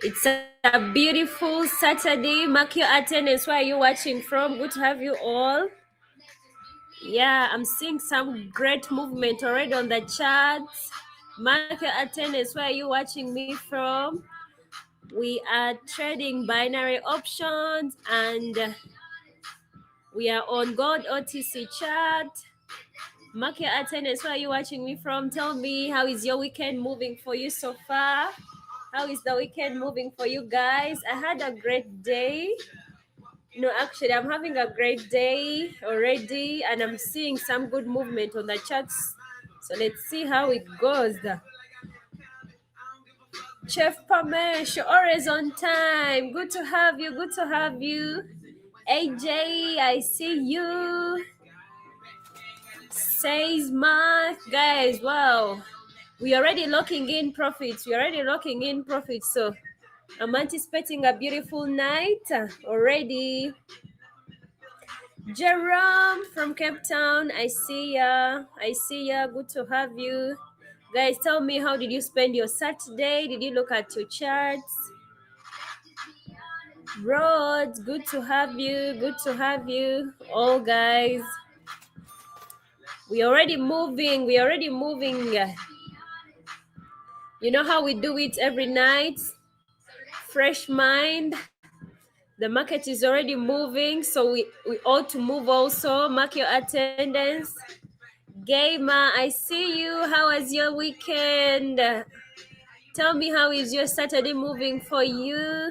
It's a beautiful Saturday. Mark your attendance. Where are you watching from? Good to have you all. Yeah, I'm seeing some great movement already on the charts. Mark your attendance. Where are you watching me from? We are trading binary options and we are on Gold OTC chart. Mark your attendance. Where are you watching me from? Tell me, how is your weekend moving for you so far? How is the weekend moving for you guys? I had a great day. No, actually, I'm having a great day already, and I'm seeing some good movement on the charts. So let's see how it goes. Chef Pamesh, you're always on time. Good to have you. Good to have you. AJ, I see you. Says Mark. Guys, wow. We already locking in profits. We're already locking in profits. So I'm anticipating a beautiful night already. Jerome from Cape Town, I see ya. I see ya. Good to have you. Guys, tell me, how did you spend your Saturday? Did you look at your charts? Rod, good to have you. Good to have you. All guys. We already moving. We already moving. You know how we do it every night? Fresh mind. The market is already moving, so we ought to move also. Mark your attendance. Gamer, I see you. How was your weekend? Tell me, how is your Saturday moving for you?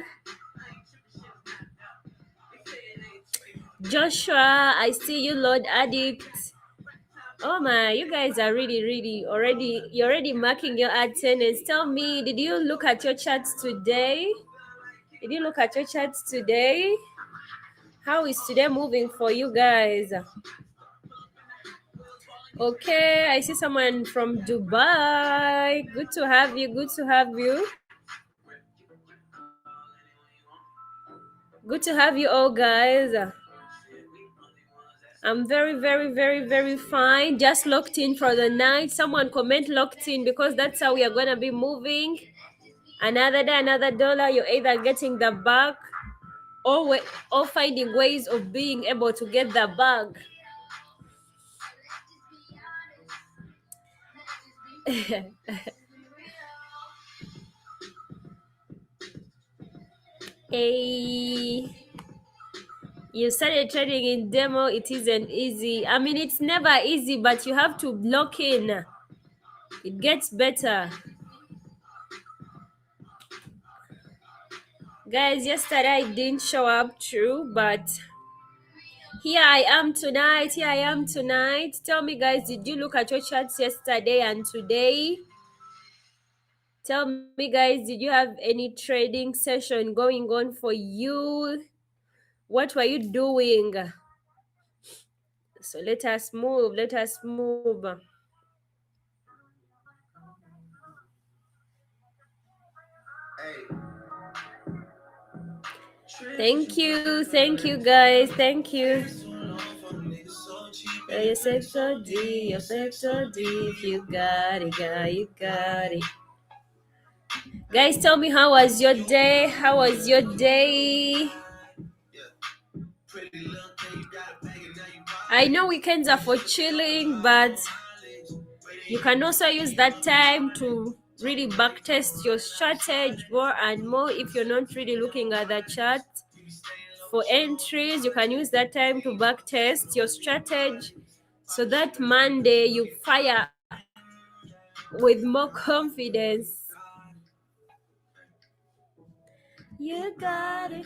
Joshua, I see you, Lord Addict. Oh my, you guys are really you're already marking your attendance. Tell me, did you look at your charts today? Did you look at your charts today? How is today moving for you guys? Okay, I see someone from Dubai. Good to have you. Good to have you. Good to have you all, guys. I'm very fine. Just locked in for the night. Someone comment locked in, because that's how we are going to be moving. Another day, another dollar. You're either getting the bag or finding ways of being able to get the bag. Hey, you started trading in demo. It isn't easy. I mean, it's never easy, but you have to lock in. It gets better. Guys, yesterday I didn't show up, true, but here I am tonight. Here I am tonight. Tell me, guys, did you look at your charts yesterday and today? Tell me, guys, did you have any trading session going on for you? What were you doing? So let us move. Let us move. Thank you. Thank you, guys. Thank you. Your sector D, your sector D. If you got it, guy, you got it. Guys, tell me, how was your day? How was your day? I know weekends are for chilling, but you can also use that time to really backtest your strategy more and more. If you're not really looking at the chart for entries, you can use that time to backtest your strategy, so that Monday you fire with more confidence. You got it.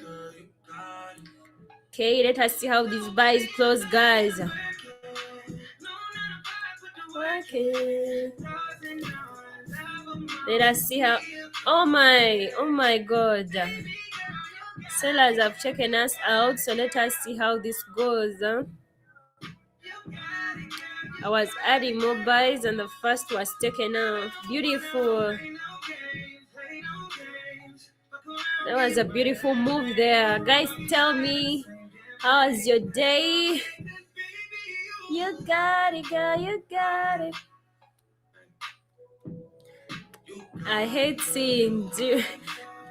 Okay, let us see how these buys close, guys. Working. Let us see how. Oh my god. Sellers have taken us out, so let us see how this goes. I was adding more buys and the first was taken out. Beautiful. That was a beautiful move there. Guys, tell me, how was your day? You got it, girl, you got it. I hate seeing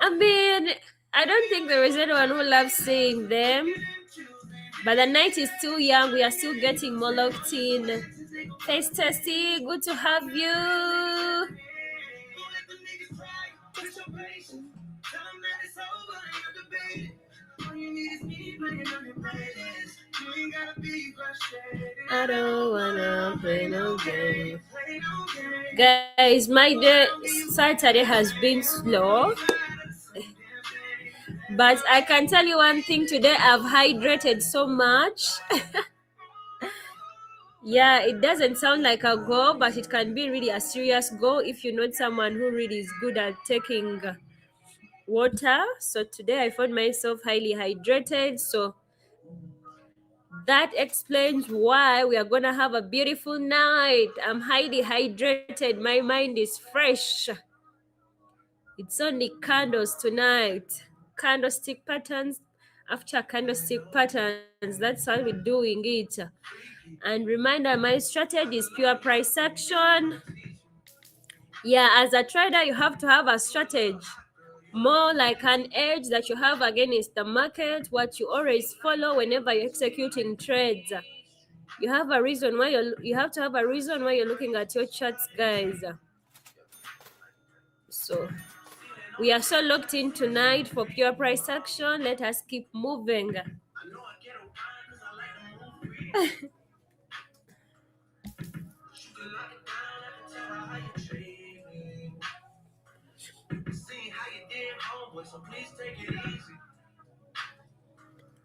I mean, I don't think there is anyone who loves seeing them, but the night is still young. We are still getting more locked in. Face Testy, good to have you. I don't wanna play no game. Guys, my day Saturday has been slow, but I can tell you one thing today, I've hydrated so much. Yeah, it doesn't sound like a goal, but it can be really a serious goal if you're not someone who really is good at taking water. So today I found myself highly hydrated. So that explains why we are gonna have a beautiful night. I'm highly hydrated. My mind is fresh. It's only candles tonight. Candlestick patterns after candlestick patterns. That's how we're doing it. And reminder, my strategy is pure price action. Yeah, as a trader, you have to have a strategy. More like an edge that you have against the market, what you always follow whenever you're executing trades. You have a reason why you have to have a reason why you're looking at your charts, guys. So we are so locked in tonight for pure price action. Let us keep moving.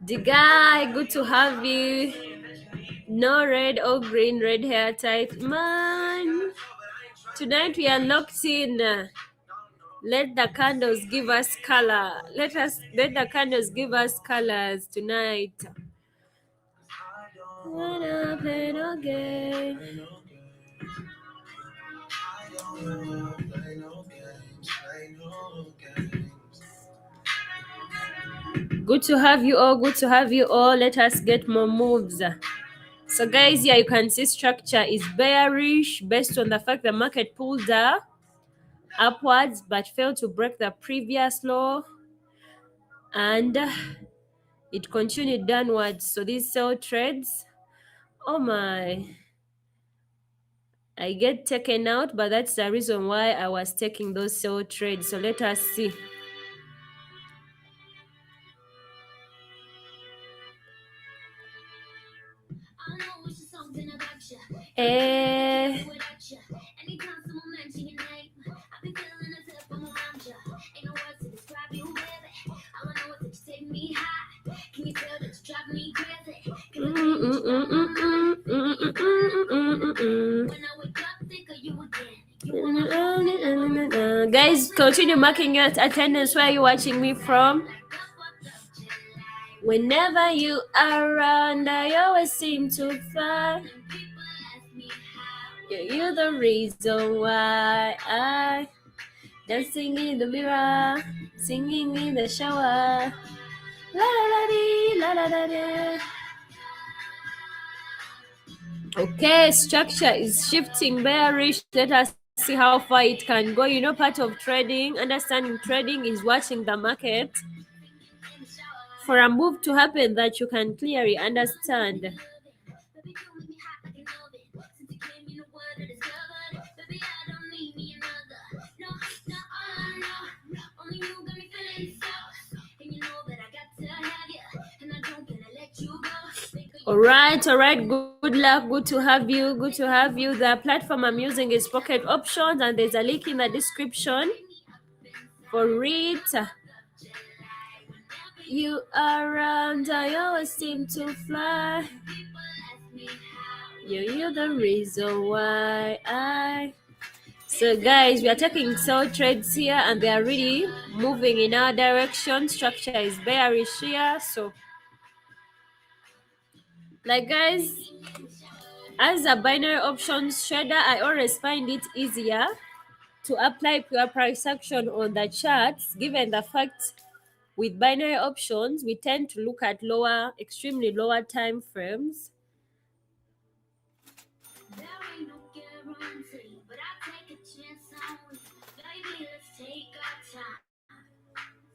The guy, good to have you. No red or green, red hair tight. Man, tonight we are locked in. Let the candles give us color. Let the candles give us colors tonight. Wanna play no game. Good to have you all. Good to have you all. Let us get more moves. So, guys, yeah, you can see structure is bearish based on the fact the market pulled up upwards but failed to break the previous low, and it continued downwards. So these sell trades, oh my, I get taken out, but that's the reason why I was taking those sell trades. So let us see. Eh, guys, continue marking your attendance where you're watching me from. Whenever you are around, I always seem to find you're the reason why I dancing in the mirror, singing in the shower. La la la dee, la la la dee. Okay, structure is shifting bearish. Let us see how far it can go. You know, part of trading, understanding trading is watching the market for a move to happen that you can clearly understand. All right, good luck, good to have you, good to have you. The platform I'm using is Pocket Options, and there's a link in the description for it. You are around, I always seem to fly. You're the reason why I. So guys, we are taking sell trades here, and they are really moving in our direction. Structure is bearish here, so like guys, as a binary options trader, I always find it easier to apply pure price action on the charts, given the fact with binary options we tend to look at extremely lower time frames.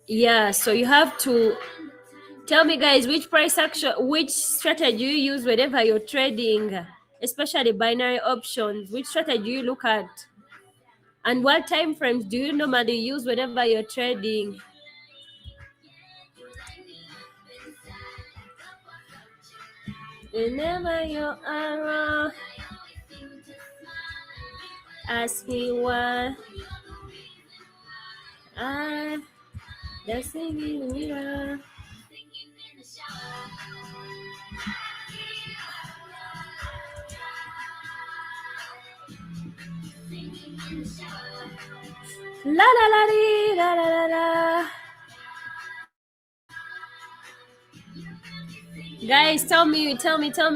Yeah, so you have to tell me, guys, which price action, which strategy you use whenever you're trading, especially binary options. Which strategy you look at, and what time frames do you normally use whenever you're trading? Whenever you're around, ask me why. I'm dancing in the mirror. La la la dee, la la la la. Guys, tell me,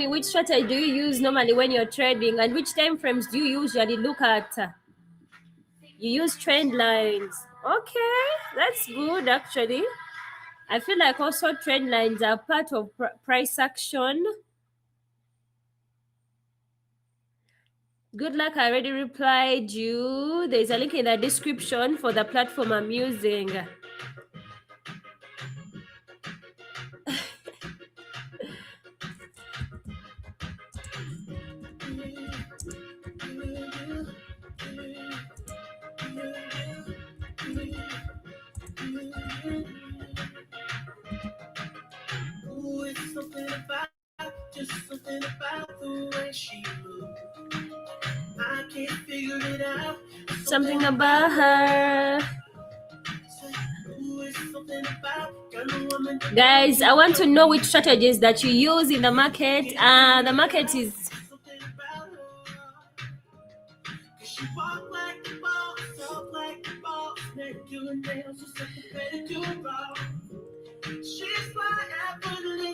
which strategy do you use normally when you're trading, and which time frames do you usually look at? You use trend lines. Okay, that's good actually. I feel like also trend lines are part of price action. Good luck, I already replied you. There's a link in the description for the platform I'm using. Something about the way she moved. I can't figure it out. Something about her. Guys, I want to know which strategies that you use in the market. The market is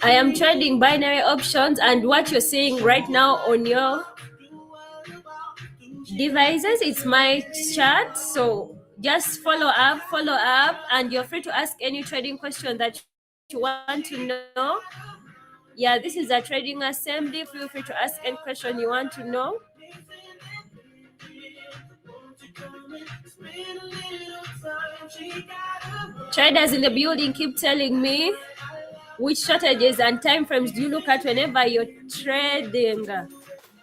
I am trading binary options, and what you're seeing right now on your devices, it's my chart. So just follow up, and you're free to ask any trading question that you want to know. Yeah, this is a trading assembly. Feel free to ask any question you want to know. Traders in the building, keep telling me which strategies and time frames do you look at whenever you're trading.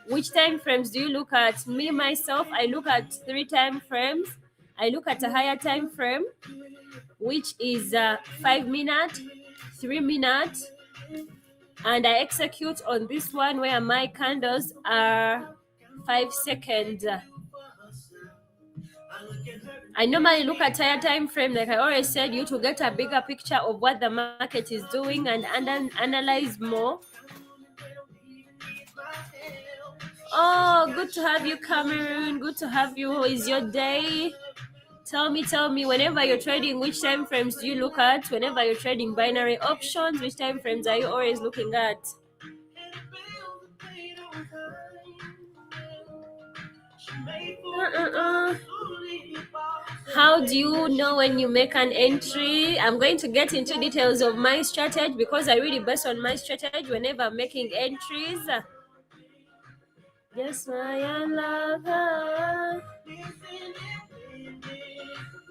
Which time frames do you look at? Me, myself, I look at 3 time frames. I look at a higher time frame, which is 5 minute, 3 minute, and I execute on this one where my candles are 5 seconds. I normally look at higher time frame, like I already said, you to get a bigger picture of what the market is doing and analyze more. Oh, good to have you, Cameroon. Good to have you. How is your day? Tell me, whenever you're trading, which time frames do you look at? Whenever you're trading binary options, which time frames are you always looking at? How do you know when you make an entry? I'm going to get into details of my strategy because I really base on my strategy whenever I'm making entries. Yes, I love her.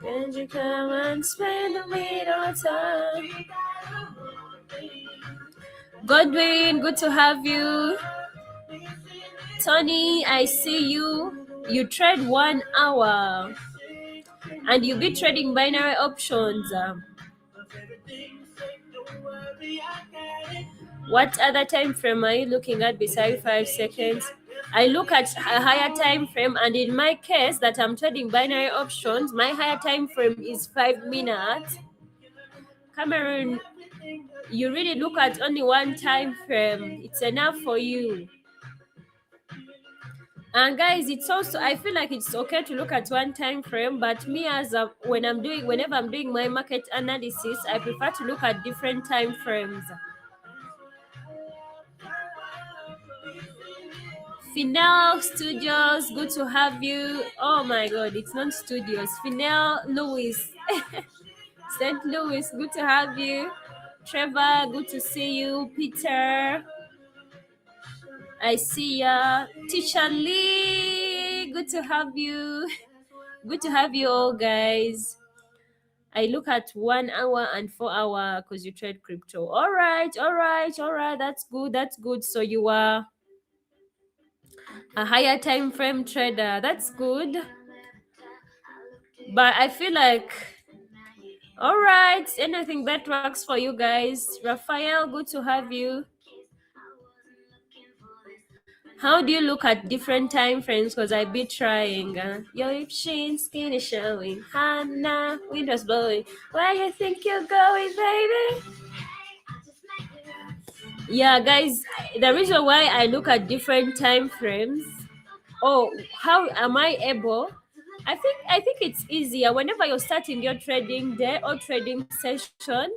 And you come and spend a little time. Godwin, good to have you. Tony, I see you. You trade 1 hour. And you be trading binary options. What other time frame are you looking at besides 5 seconds? I look at a higher time frame, and in my case that I'm trading binary options, my higher time frame is 5 minutes. Cameron, you really look at only one time frame. It's enough for you. And guys, it's also, I feel like it's okay to look at one time frame, but me whenever I'm doing my market analysis, I prefer to look at different time frames. Finel Studios, good to have you. Oh my god, it's not studios. Finel Louis. St. Louis, good to have you. Trevor, good to see you. Peter, I see ya. Teacher Lee, good to have you. Good to have you all, guys. I look at 1 hour and 4 hour because you trade crypto. All right, all right, all right. That's good. That's good. So you are a higher time frame trader. That's good. But I feel like, all right, anything that works for you guys. Raphael, good to have you. How do you look at different time frames? Because I be trying. Your lip sheen, skin is showing. Hannah, windows blowing. Where you think you're going, baby? Yeah, guys, the reason why I look at different time frames. Oh, how am I able? I think it's easier whenever you're starting your trading day or trading session.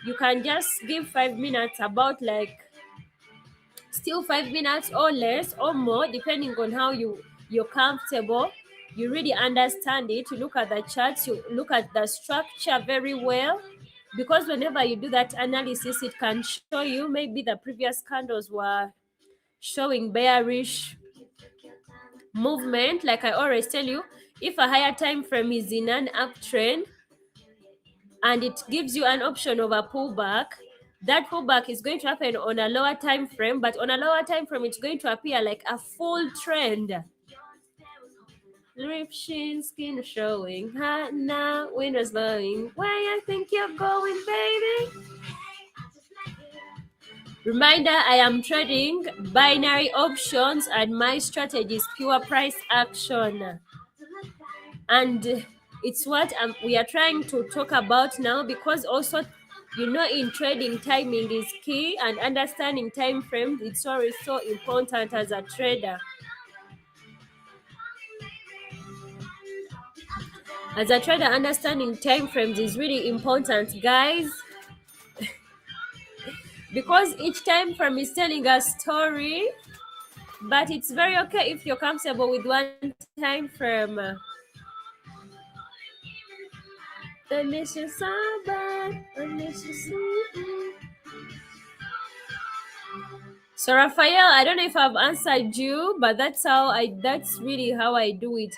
You can just give 5 minutes, about like still 5 minutes or less or more, depending on how you're comfortable. You really understand it. You look at the charts, you look at the structure very well, because whenever you do that analysis, it can show you maybe the previous candles were showing bearish movement. Like I always tell you, if a higher time frame is in an uptrend and it gives you an option of a pullback, that pullback is going to happen on a lower time frame, but on a lower time frame it's going to appear like a full trend. Lip sheen, skin showing, hot now, windows blowing. Where you think you're going, baby? Reminder, I am trading binary options and my strategy is pure price action. And it's what we are trying to talk about now, because also, in trading, timing is key, and understanding time frames, it's always so important as a trader. As a trader, understanding time frames is really important, guys, because each time frame is telling a story. But it's very okay if you're comfortable with one time frame. So Raphael, I don't know if I've answered you, but that's really how I do it.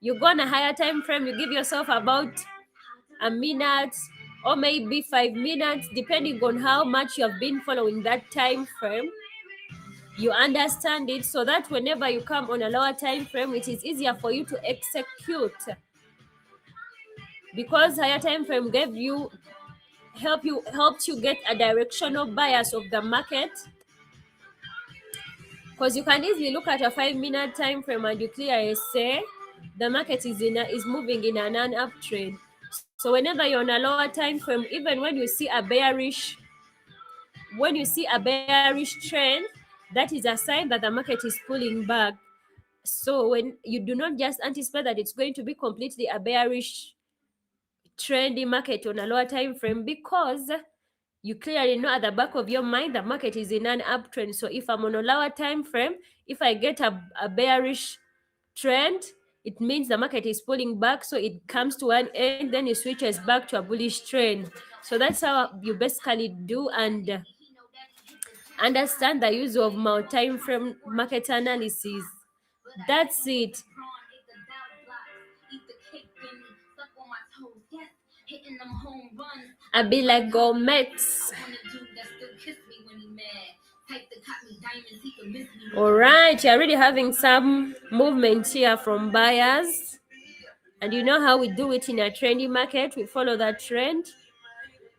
You go on a higher time frame, you give yourself about a minute or maybe 5 minutes, depending on how much you have been following that time frame. You understand it, so that whenever you come on a lower time frame, it is easier for you to execute, because higher time frame helped you get a directional bias of the market. Because you can easily look at a 5 minute time frame and you clearly say the market is moving in an uptrend. So whenever you're on a lower time frame, even when you see a bearish trend, that is a sign that the market is pulling back. So when you do not just anticipate that it's going to be completely a bearish trendy market on a lower time frame, because you clearly know at the back of your mind the market is in an uptrend. So if I'm on a lower time frame, if I get a bearish trend, it means the market is pulling back, so it comes to an end, then it switches back to a bullish trend. So that's how you basically do and understand the use of multi-time frame market analysis. That's it. I be like Gomez. All right, you're already having some movement here from buyers, and you know how we do it in a trendy market. We follow that trend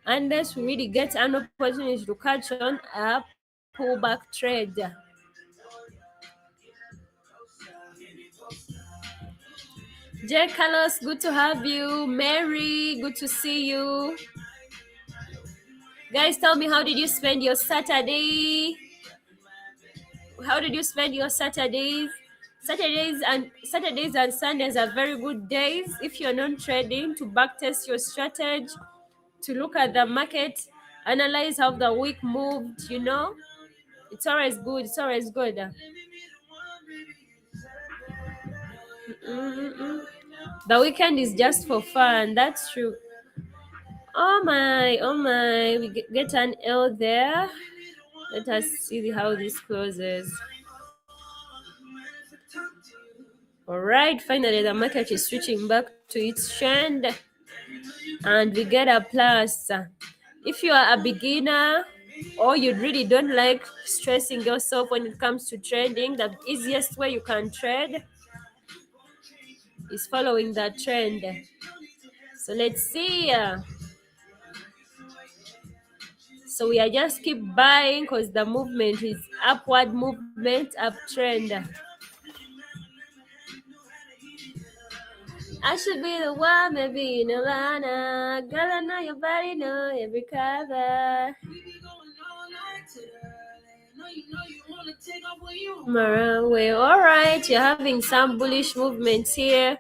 unless we really get an opportunity to catch on a pullback trade. J. Carlos, good to have you. Mary, good to see you. Guys, tell me, how did you spend your Saturday? How did you spend your Saturdays? Saturdays and Sundays are very good days if you're not trading, to backtest your strategy, to look at the market, analyze how the week moved. It's always good. It's always good. The weekend is just for fun. That's true. Oh my, we get an L there. Let us see how this closes. All right, finally the market is switching back to its trend. and we get a plus. If you are a beginner or you really don't like stressing yourself when it comes to trading, the easiest way you can trade is following that trend. So let's see. So we are just keep buying because the movement is upward movement, uptrend. I should be the one, maybe in Atlanta. Girl, I know your body, know every cover. Maraway, alright, you're having some bullish movements here.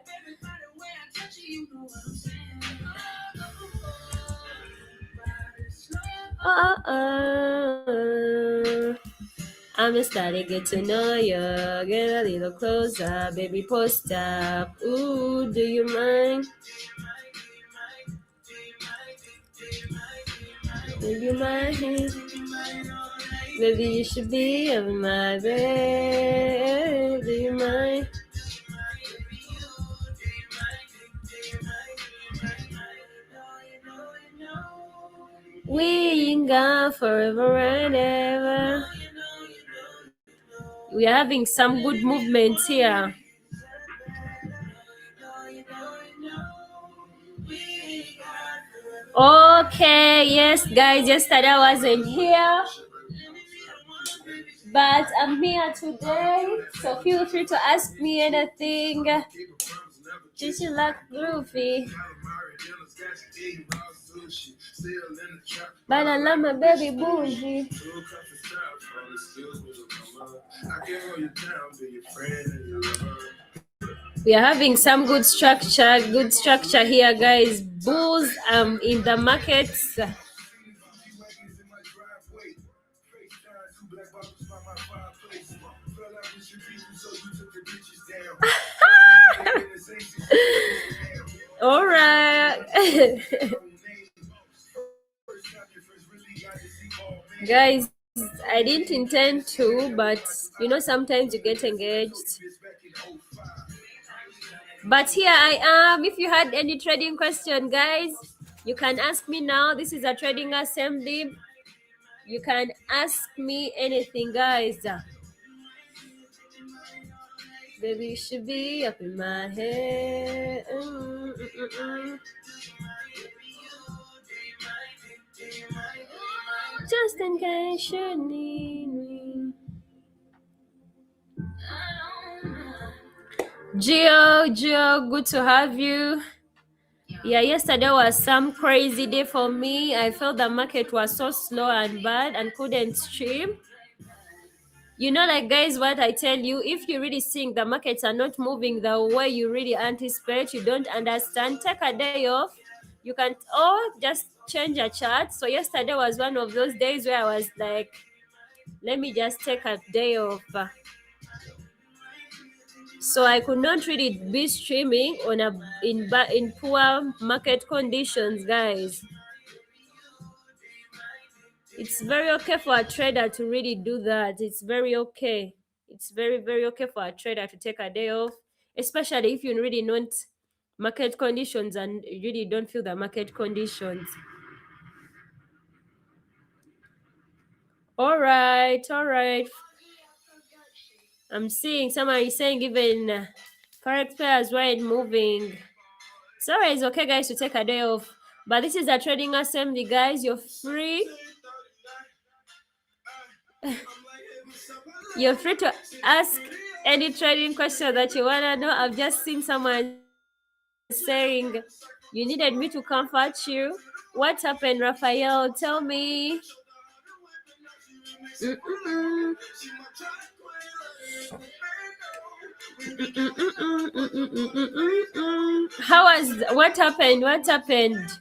I'm just starting to get to know you. Get a little closer, baby, post up. Ooh, do you mind? Do you mind? Maybe you should be on my bed. Do you mind? We ain't gone forever and ever. We are having some good movements here. Okay, yes, guys, yesterday I wasn't here, but I'm here today, so feel free to ask me anything. Just you like groovy. But I love my baby bougie. We are having some good structure here, guys. Bulls in the markets. All right. Guys, I didn't intend to, but you know, sometimes you get engaged. But here I am. If you had any trading question, guys, you can ask me now. This is a trading assembly. You can ask me anything, guys. Baby, you should be up in my head. Just in case you need me. Gio, good to have you. Yeah, yesterday was some crazy day for me. I felt the market was so slow and bad and couldn't stream. You know, like, guys, what I tell you, if you really think the markets are not moving the way you really anticipate, you don't understand, take a day off. You can, or just change a chart. So yesterday was one of those days where I was like, let me just take a day off. So I could not really be streaming on in poor market conditions, guys. It's very okay for a trader to really do that. It's very okay. It's very, very okay for a trader to take a day off, especially if you really don't market conditions and you really don't feel the market conditions. All right. I'm seeing somebody saying even correct pairs weren't moving. Sorry, it's okay, guys, to take a day off. But this is a trading assembly, guys. You're free. You're free to ask any trading question that you wanna know. I've just seen someone saying you needed me to comfort you. What happened, Raphael? Tell me. What happened? What happened?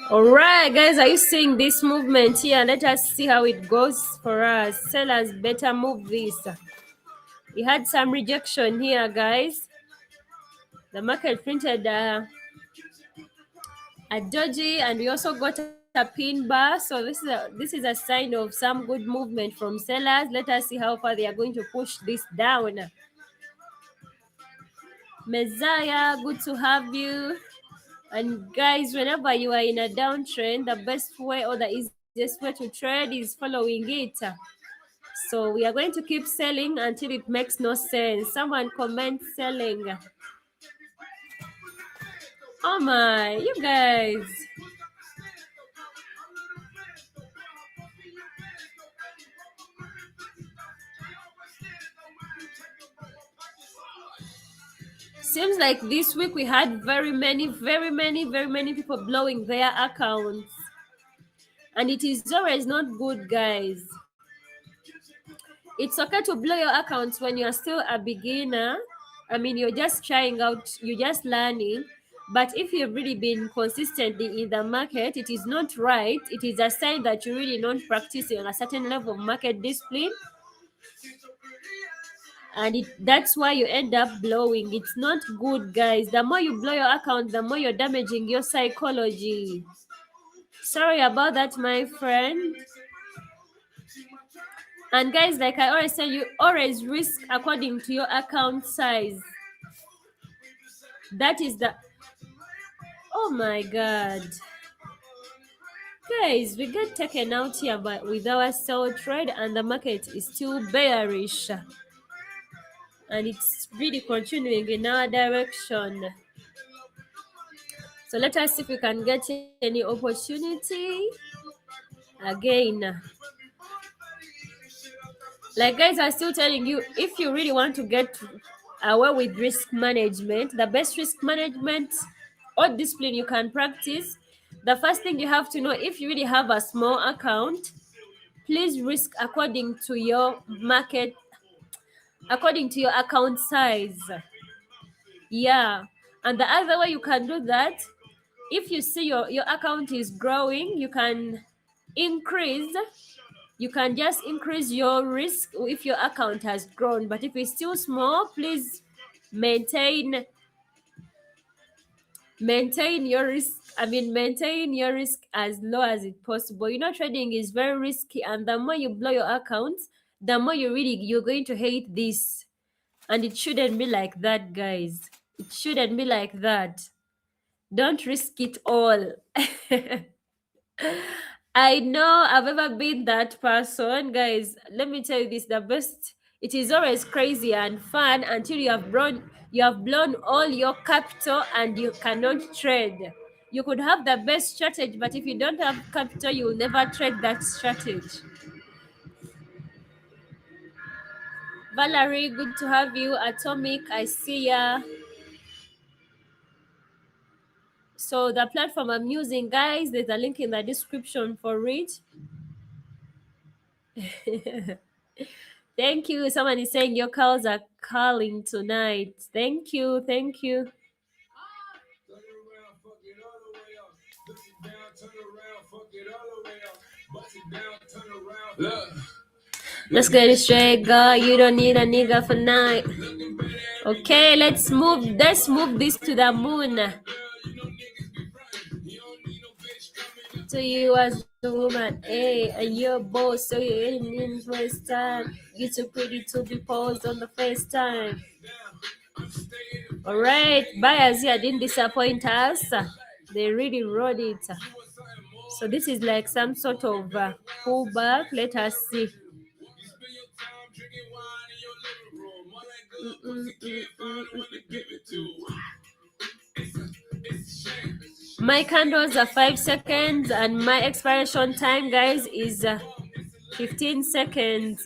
All right, guys, are you seeing this movement here? Let us see how it goes for us. Sellers better move this. We had some rejection here, guys. The market printed a doji, and we also got a pin bar, so this is a sign of some good movement from sellers. Let us see how far they are going to push this down. Messiah, good to have you. And guys, whenever you are in a downtrend, the best way or the easiest way to trade is following it. So we are going to keep selling until it makes no sense. Someone comment selling. Oh my, you guys. Seems like this week we had very many people blowing their accounts. And it is always not good, guys. It's okay to blow your accounts when you're still a beginner. I mean, you're just trying out, you're just learning. But if you've really been consistently in the market, it is not right. It is a sign that you're really not practicing a certain level of market discipline. And that's why you end up blowing. It's not good, guys. The more you blow your account, the more you're damaging your psychology. Sorry about that, my friend. And guys, like I always say, you always risk according to your account size. That is the... Oh my god. Guys, we got taken out here but with our sell trade and the market is still bearish. And it's really continuing in our direction. So let us see if we can get any opportunity again. Like guys are still telling you, if you really want to get away with risk management, the best risk management or discipline you can practice, the first thing you have to know, if you really have a small account, please risk according to your market, according to your account size. Yeah. And the other way you can do that, if you see your account is growing, you can increase, you can just increase your risk if your account has grown. But if it's still small, please maintain your risk. Maintain your risk as low as it possible. Trading is very risky, and the more you blow your account, the more you're going to hate this. And it shouldn't be like that, guys. It shouldn't be like that. Don't risk it all. I know I've ever been that person, guys. Let me tell you this: the best. It is always crazy and fun until you have blown all your capital and you cannot trade. You could have the best strategy, but if you don't have capital, you will never trade that strategy. Valerie, good to have you. Atomic, I see ya. So the platform I'm using, guys, there's a link in the description for it. Thank you. Someone is saying your calls are calling tonight. Thank you. Thank you. Let's get it straight, girl. You don't need a nigga for night. Okay, let's move this to the moon. To you as the woman, hey, and you're boss, so you're in first time. You're too pretty to be posed on the first time. All right, buyers here didn't disappoint us. They really rode it. So this is like some sort of pullback. Let us see. My candles are 5 seconds and my expiration time, guys, is 15 seconds.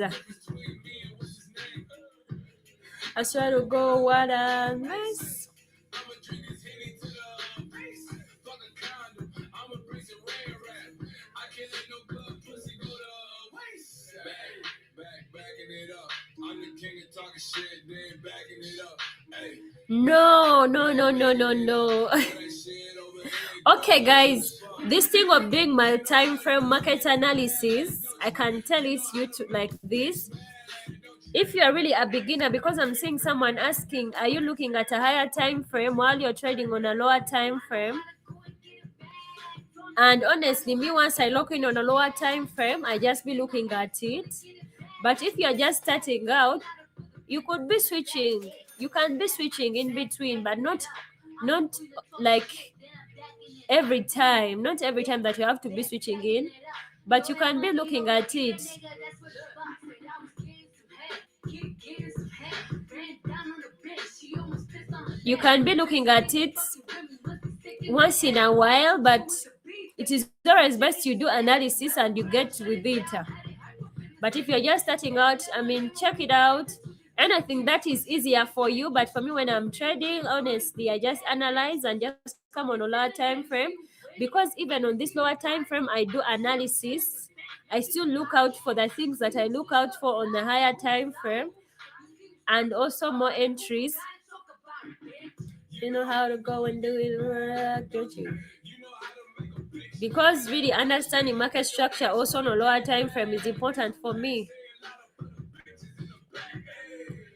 I swear to go, what a mess. No. Okay, guys, this thing of doing my time frame market analysis, I can tell it's you to like this. If you are really a beginner, because I'm seeing someone asking, are you looking at a higher time frame while you're trading on a lower time frame? And honestly, me, once I lock in on a lower time frame, I just be looking at it. But if you're just starting out, you could be switching. You can be switching in between, but not like every time. Not every time that you have to be switching in, but you can be looking at it. You can be looking at it once in a while, but it is always best you do analysis and you get with it. But if you're just starting out, I mean, check it out. And I think that is easier for you. But for me, when I'm trading, honestly, I just analyze and just come on a lower time frame. Because even on this lower time frame, I do analysis. I still look out for the things that I look out for on the higher time frame, and also more entries. You know how to go and do it, don't you? Because really understanding market structure also on a lower time frame is important for me.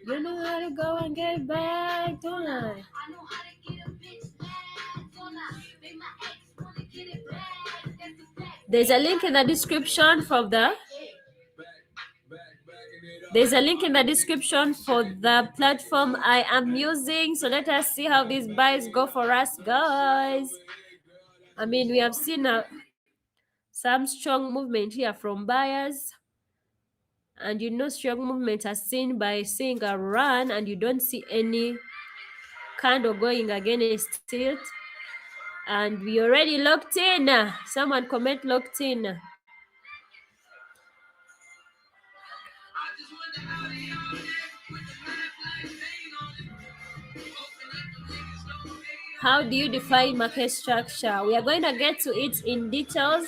You know how to go and get back, don't I? There's a link in the description for the There's a link in the description for the platform I am using. So let us see how these buys go for us, guys. I mean, we have seen some strong movement here from buyers. And you know, strong movement are seen by seeing a run and you don't see any candle going against it. And we already locked in. Someone comment locked in. How do you define market structure? We are going to get to it in details.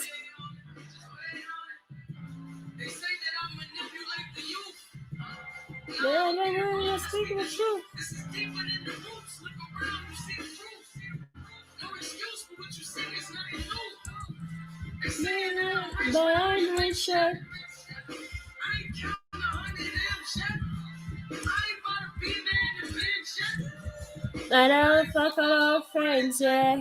No, speak the truth. I don't fuck all friends, yeah.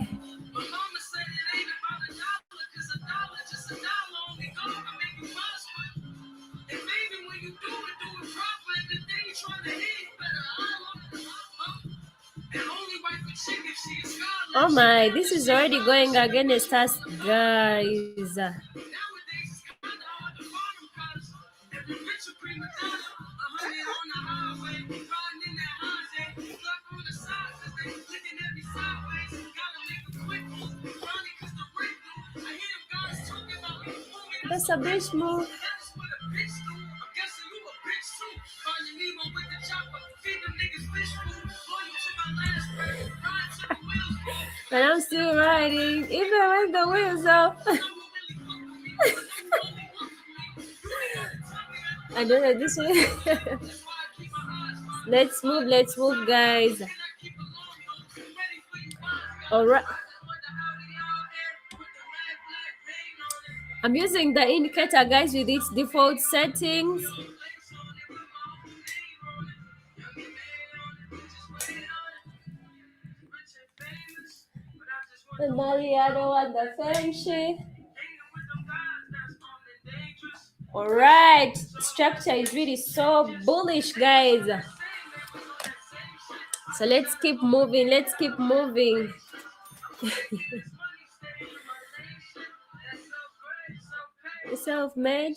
Oh my, this is already going against us, guys. That's a bitch move. But I'm still riding, even with the wheels off. I don't know this way. Let's move, guys. All right. I'm using the indicator, guys, with its default settings. And Maria, I don't want the feng shui. All right, structure is really so bullish, guys. So let's keep moving. Self-made.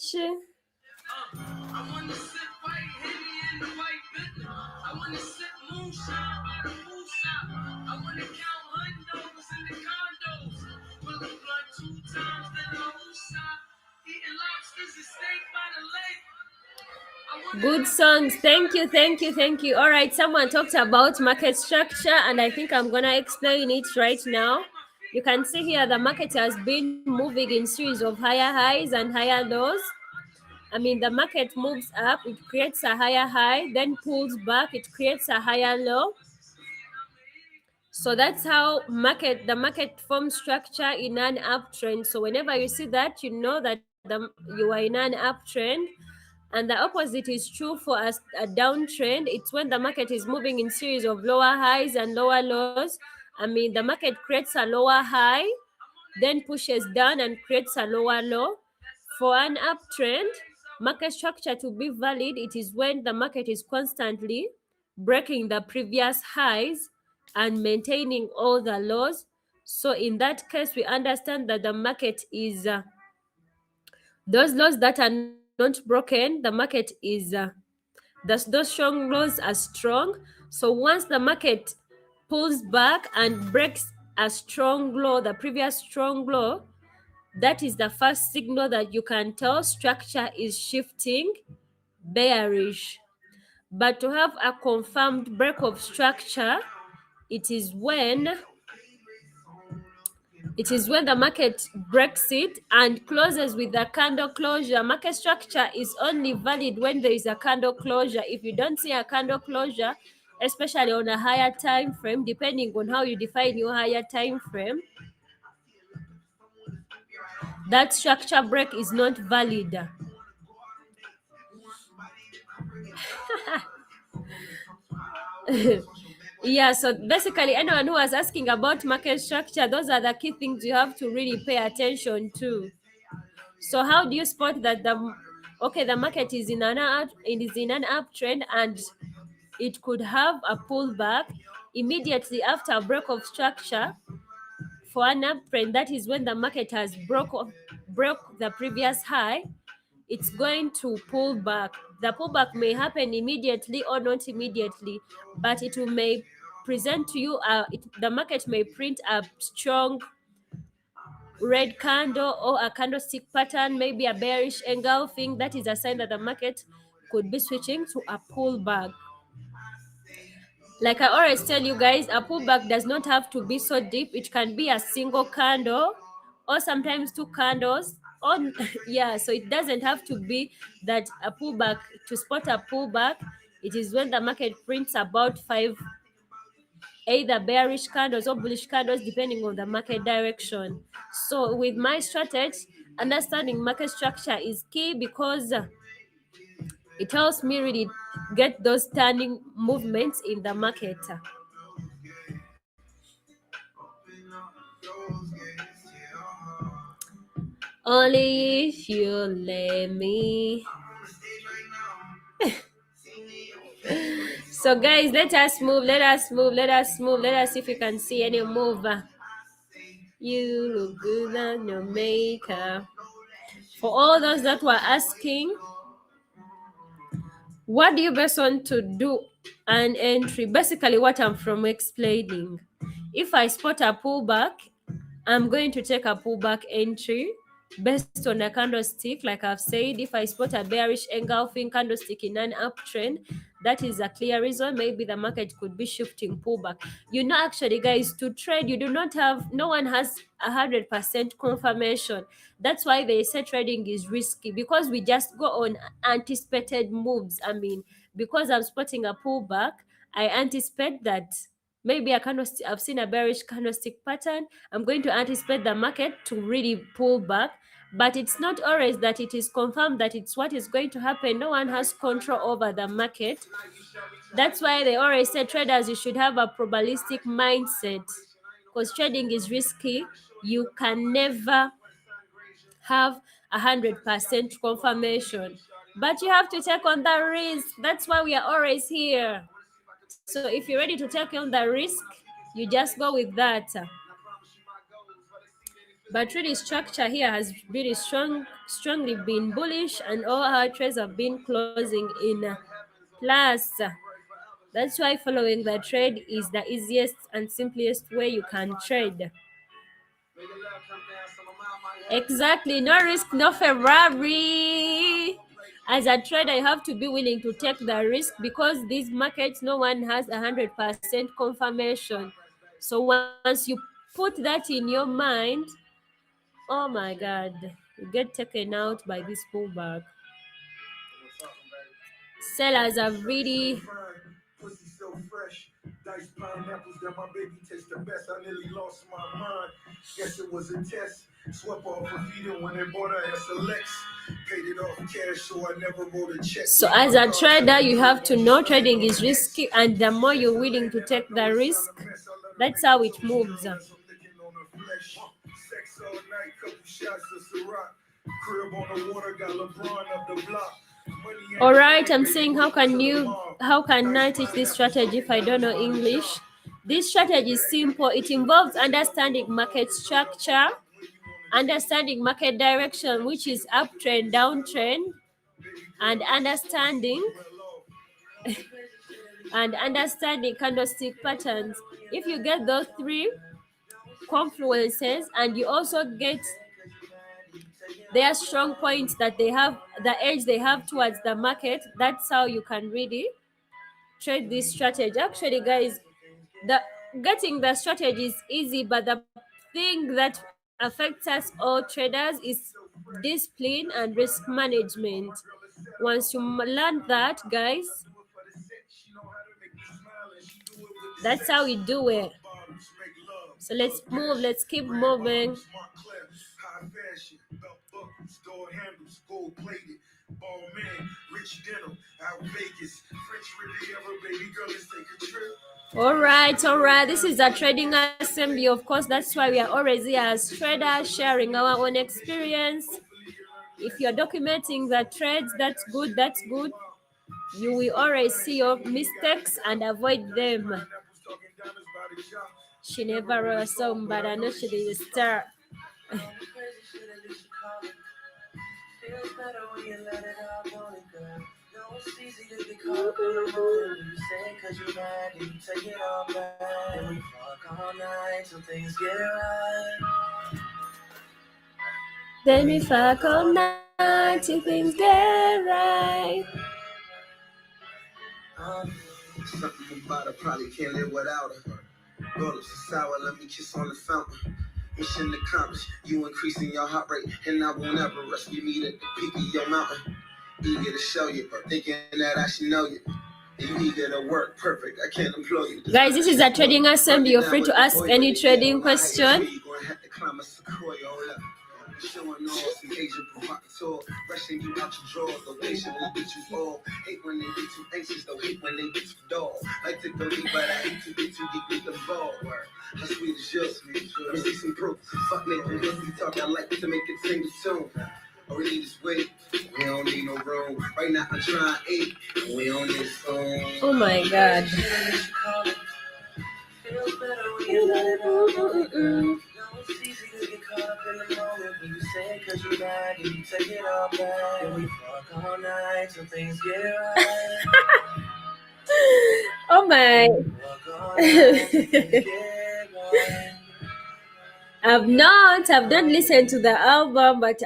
Good songs. Thank you. All right, someone talked about market structure, and I think I'm gonna explain it right now. You can see here the market has been moving in series of higher highs and higher lows. I mean, the market moves up, it creates a higher high, then pulls back, it creates a higher low. So that's how the market forms structure in an uptrend. So whenever you see that, you know that you are in an uptrend. And the opposite is true for a downtrend. It's when the market is moving in series of lower highs and lower lows. I mean, the market creates a lower high, then pushes down and creates a lower low. For an uptrend market structure to be valid, it is when the market is constantly breaking the previous highs and maintaining all the lows. So in that case, we understand that the market is those lows that are not broken, the market is those strong lows are strong. So once the market pulls back and breaks a strong low, the previous strong low, that is the first signal that you can tell structure is shifting bearish. But to have a confirmed break of structure, it is when the market breaks it and closes with a candle closure. Market structure is only valid when there is a candle closure. If you don't see a candle closure, especially on a higher time frame, depending on how you define your higher time frame, that structure break is not valid. Yeah, so basically anyone who was asking about market structure, those are the key things you have to really pay attention to. So how do you spot that the market is in an uptrend and it could have a pullback immediately after a break of structure? For an uptrend, that is when the market has broke the previous high, it's going to pull back. The pullback may happen immediately or not immediately, but it may present to you the market may print a strong red candle or a candlestick pattern, maybe a bearish engulfing. That is a sign that the market could be switching to a pullback. Like I always tell you guys, a pullback does not have to be so deep. It can be a single candle or sometimes two candles. On yeah, so it doesn't have to be that a pullback. To spot a pullback, it is when the market prints about five either bearish candles or bullish candles depending on the market direction. So with my strategy, understanding market structure is key because it helps me really get those turning movements in the market. Only if you let me. So guys, let us move, let us move, let us move. Let us see if we can see any move. You look good on your makeup. For all those that were asking, what do you best want to do an entry? Basically what I'm from explaining. If I spot a pullback, I'm going to take a pullback entry based on a candlestick. Like I've said, if I spot a bearish engulfing candlestick in an uptrend, that is a clear reason maybe the market could be shifting pullback. Actually guys, to trade you do not have, no one has 100% confirmation. That's why they say trading is risky, because we just go on anticipated moves. Because I'm spotting a pullback, I anticipate that maybe I've seen a bearish candlestick pattern. I'm going to anticipate the market to really pull back, but it's not always that it is confirmed that it's what is going to happen. No one has control over the market. That's why they always say traders, you should have a probabilistic mindset, because trading is risky. You can never have 100% confirmation, but you have to take on the risk. That's why we are always here. So if you're ready to take on the risk, you just go with that. But really structure here has really strongly been bullish, and all our trades have been closing in plus. That's why following the trade is the easiest and simplest way you can trade. Exactly, no risk, no Ferrari. As a trader, you have to be willing to take the risk, because these markets, no one has 100% confirmation. So once you put that in your mind, oh my God, you get taken out by this pullback. Sellers have really diced pineapples that my baby tastes the best. I nearly lost my mind. Guess it was a test. Swept off her feet when they bought her SLX. Paid it off cash, so I never wrote a check. So as a trader, you have to know trading is risky, and the more you're willing to take the risk, that's how it moves. All right, I'm saying how can I teach this strategy if I don't know English? This strategy is simple. It involves understanding market structure, understanding market direction, which is uptrend, downtrend, and understanding candlestick patterns. If you get those three confluences and you also get their strong points that they have, the edge they have towards the market, that's how you can really trade this strategy. Actually, guys, the getting the strategy is easy, but the thing that affects us all traders is discipline and risk management. Once you learn that, guys, that's how we do it. So let's move, let's keep moving. All right. This is a trading assembly. Of course, that's why we are always here as traders, sharing our own experience. If you're documenting the trades, that's good. You will always see your mistakes and avoid them. She never wrote a song, but I know she did a star. Then we fuck all night till things get right. Something about her, probably can't live without her. Roll up so sour, let me kiss on the fountain. Mission accomplished, you increasing your heart rate, and I won't ever rescue me at the peak of your mountain. Eager to show you, thinking that I should know you. You eager to work perfect, I can't employ you. Guys, this is a trading assembly. You're free to ask any trading question. Showing off some Asian provocateur, rushing you out your drawers, the way she will beat you all. Hate when they get too anxious, though hate when they get too dull. Like to believe, but I hate to get too deep with the ball. How sweet is your sweet? Receive some proof. Fuck making this, we talk, I like to make it sing the tune. All we need is weight, we don't need no room. Right now I'm trying to eat, and we don't need a spoon. Oh my God. Oh my. I've not listened to the album, but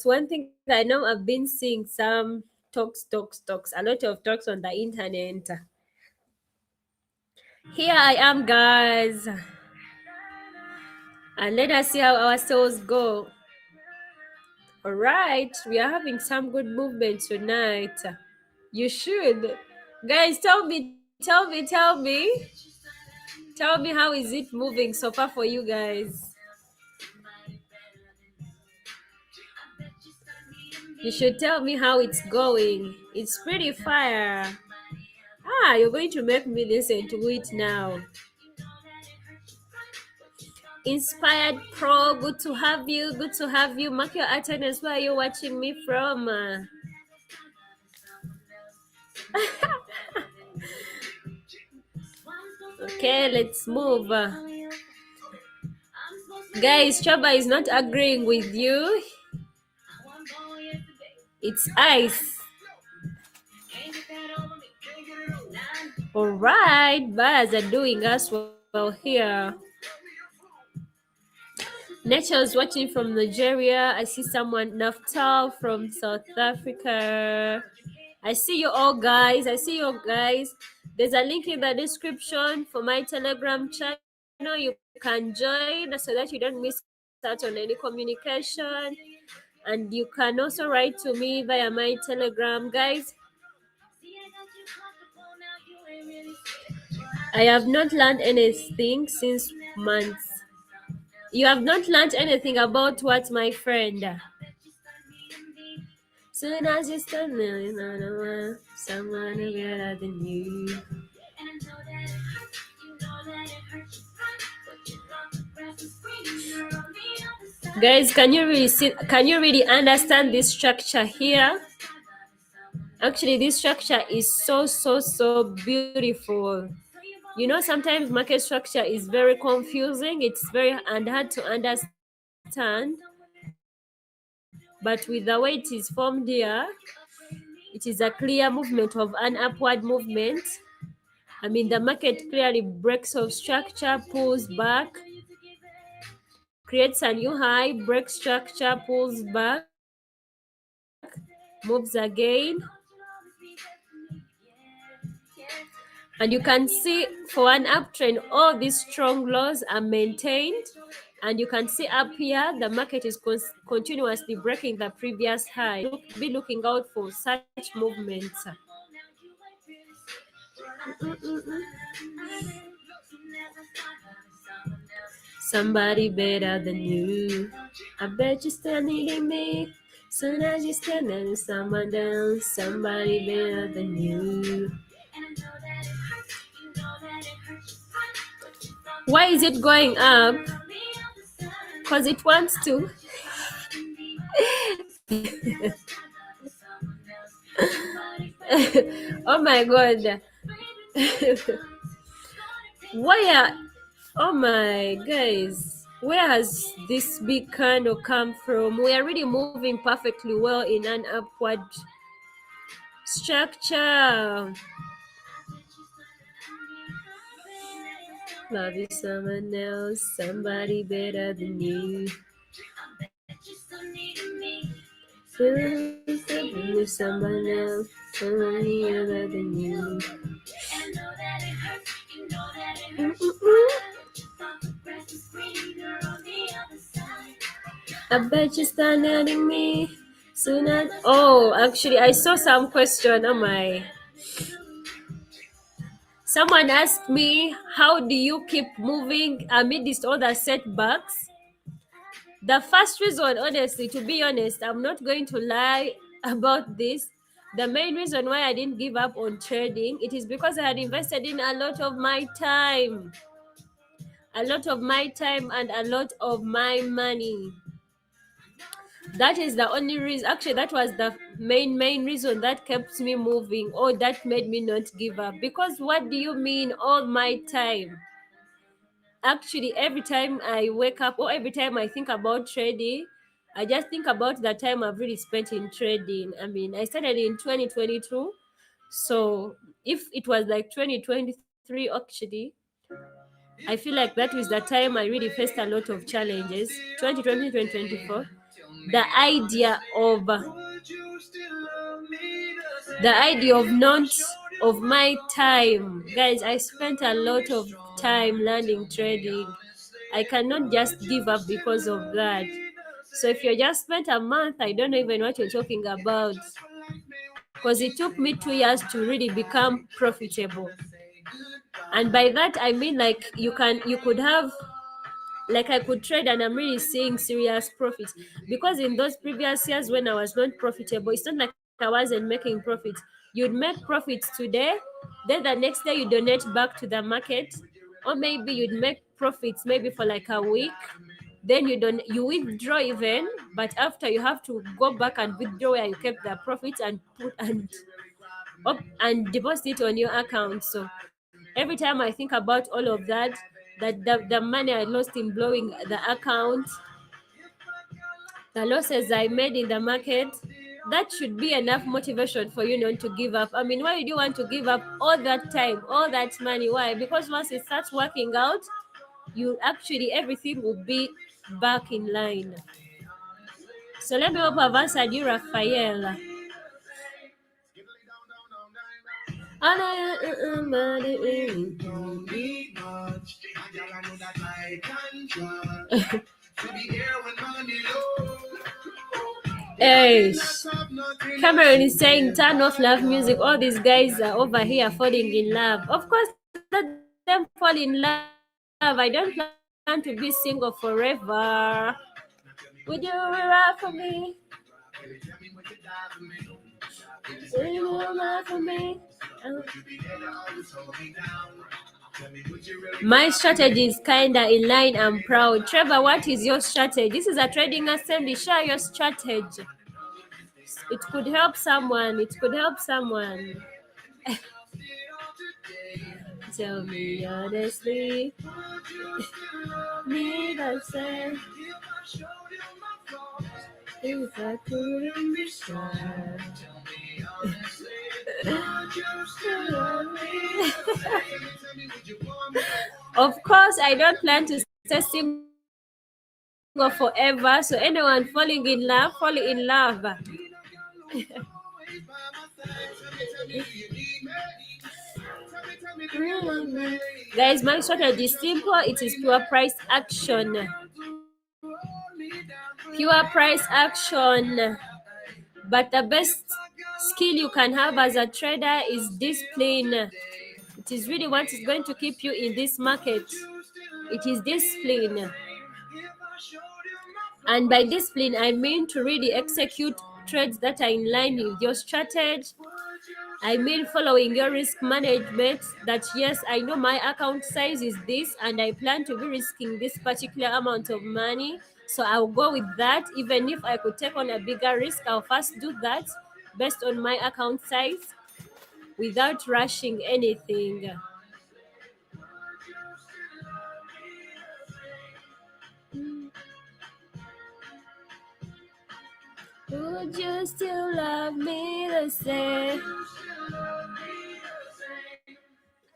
one thing I know, I've been seeing some talks, a lot of talks on the internet. Here I am, guys, and let us see how our souls go. All right, we are having some good movement tonight. You should, guys. Tell me how is it moving so far for you guys? You should tell me how it's going. It's pretty fire. You're going to make me listen to it now. Inspired Pro, good to have you. Mark your attendance. Where are you watching me from? Okay, let's move. Guys, Chaba is not agreeing with you. It's ice. All right, bars are doing us well here. Nature's watching from Nigeria. I see someone, Naftal from South Africa. I see you all, guys. There's a link in the description for my Telegram channel. You can join so that you don't miss out on any communication. And you can also write to me via my Telegram, guys. I have not learned anything since months. You have not learned anything about what, my friend? Soon as you start knowing someone better than you. Guys, can you really see? Can you really understand this structure here? Actually, this structure is so beautiful. You know, sometimes market structure is very confusing. It's very and hard to understand. But with the way it is formed here, it is a clear movement of an upward movement. I mean, the market clearly breaks off structure, pulls back, creates a new high, breaks structure, pulls back, moves again. And you can see for an uptrend, all these strong lows are maintained. And you can see up here, the market is continuously breaking the previous high. Be looking out for such movements. Somebody better than you. I bet you still needing me. Soon as you stand and someone down, somebody better than you. Why is it going up? Because it wants to. Oh my god. Where? Oh my guys. Where has this big candle come from? We are really moving perfectly well in an upward structure. Love you someone else, somebody better than you. With someone else, somebody other than you. I bet you start letting me sooner. Oh, actually, I saw some question on my. Someone asked me, how do you keep moving amidst all the setbacks? The first reason, honestly, to be honest, I'm not going to lie about this. The main reason why I didn't give up on trading, it is because I had invested in a lot of my time. A lot of my time and a lot of my money. That is the only reason. Actually, that was the main reason that kept me moving, or that made me not give up. Because what do you mean all my time? Actually, every time I wake up or every time I think about trading, I just think about the time I've really spent in trading. I mean, I started in 2022. So if it was like 2023, actually, I feel like that was the time I really faced a lot of challenges. 2020, 2024. The idea of not of my time, guys. I spent a lot of time learning trading. I cannot just give up because of that. So if you just spent a month, I don't know even what you're talking about, because it took me 2 years to really become profitable. And by that I mean, like, you could have, like, I could trade and I'm really seeing serious profits. Because in those previous years when I was not profitable, it's not like I wasn't making profits. You'd make profits today, then the next day you donate back to the market, or maybe you'd make profits maybe for like a week, then you withdraw even, but after you have to go back and withdraw where you kept the profits and put and deposit it on your account. So every time I think about all of that, the money I lost in blowing the account, the losses I made in the market, that should be enough motivation for you not to give up. I mean, why would you want to give up all that time, all that money? Why? Because once it starts working out, you actually, everything will be back in line. So let me hope I've answered you, Raphael. Hey, Cameron is saying turn off love music. All these guys are over here falling in love. Of course, let them fall in love. I don't plan to be single forever. Would you ride for me? Would you ride for me? My strategy is kinda in line. I'm proud. Trevor, what is your strategy? This is a trading assembly. Share your strategy. It could help someone. It could help someone. Tell me honestly. Me that say if I couldn't be sure. Of course, I don't plan to stay single forever. So anyone falling in love, fall in love. Guys, my strategy is simple. It is pure price action. Pure price action. But the best skill you can have as a trader is discipline. It is really what is going to keep you in this market. It is discipline. And by discipline, I mean to really execute trades that are in line with your strategy. I mean following your risk management, that yes, I know my account size is this and I plan to be risking this particular amount of money. So I'll go with that. Even if I could take on a bigger risk, I'll first do that based on my account size without rushing anything. Would you still love me the same?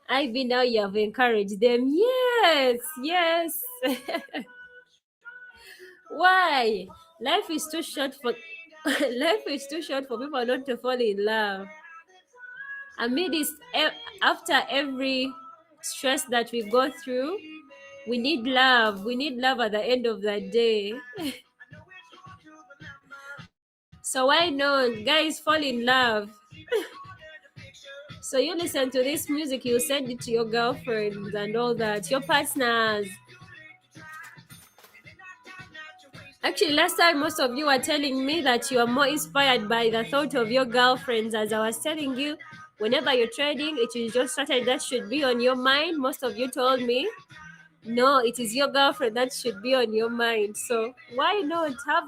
Ivy, now you have encouraged them. Yes, yes. Why? Life is too short for life is too short for people not to fall in love. Amidst after every stress that we go through, we need love. We need love at the end of the day. So why not, guys, fall in love? So you listen to this music, you send it to your girlfriends and all that, your partners. Actually, last time most of you were telling me that you are more inspired by the thought of your girlfriends. As I was telling you, whenever you're trading, it is your strategy that should be on your mind. Most of you told me, no, it is your girlfriend that should be on your mind. So why not have...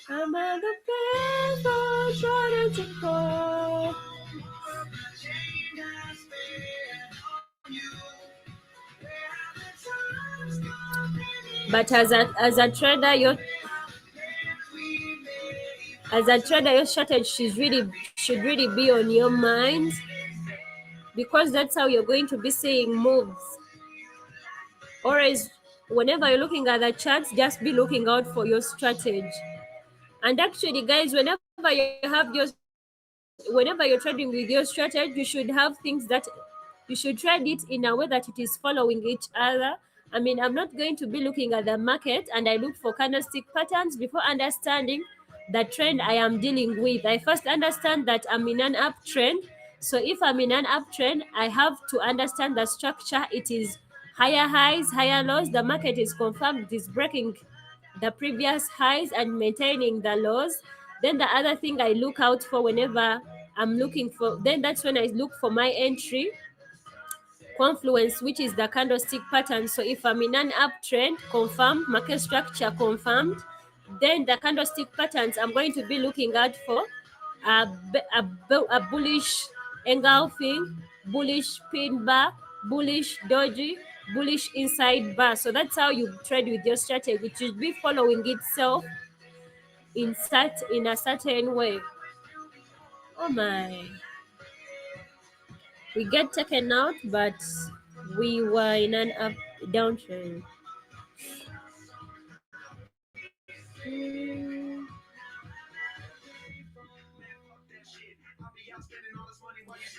I'm at the paper trying to fall. But as a trader, your strategy should really be on your mind, because that's how you're going to be seeing moves. Always, whenever you're looking at the charts, just be looking out for your strategy. And actually, guys, whenever you're trading with your strategy, you should have things that you should trade it in a way that it is following each other. I mean, I'm not going to be looking at the market and I look for candlestick patterns before understanding the trend I am dealing with. I first understand that I'm in an uptrend. So if I'm in an uptrend, I have to understand the structure. It is higher highs, higher lows. The market is confirmed it is breaking the previous highs and maintaining the lows. Then the other thing I look out for whenever I'm looking for, then that's when I look for my entry confluence, which is the candlestick pattern. So if I'm in an uptrend, confirmed, market structure confirmed, then the candlestick patterns I'm going to be looking out for a bullish engulfing, bullish pin bar, bullish doji, bullish inside bar. So that's how you trade with your strategy. It should be following itself in a certain way. Oh my. We get taken out, but we were in an downtrend.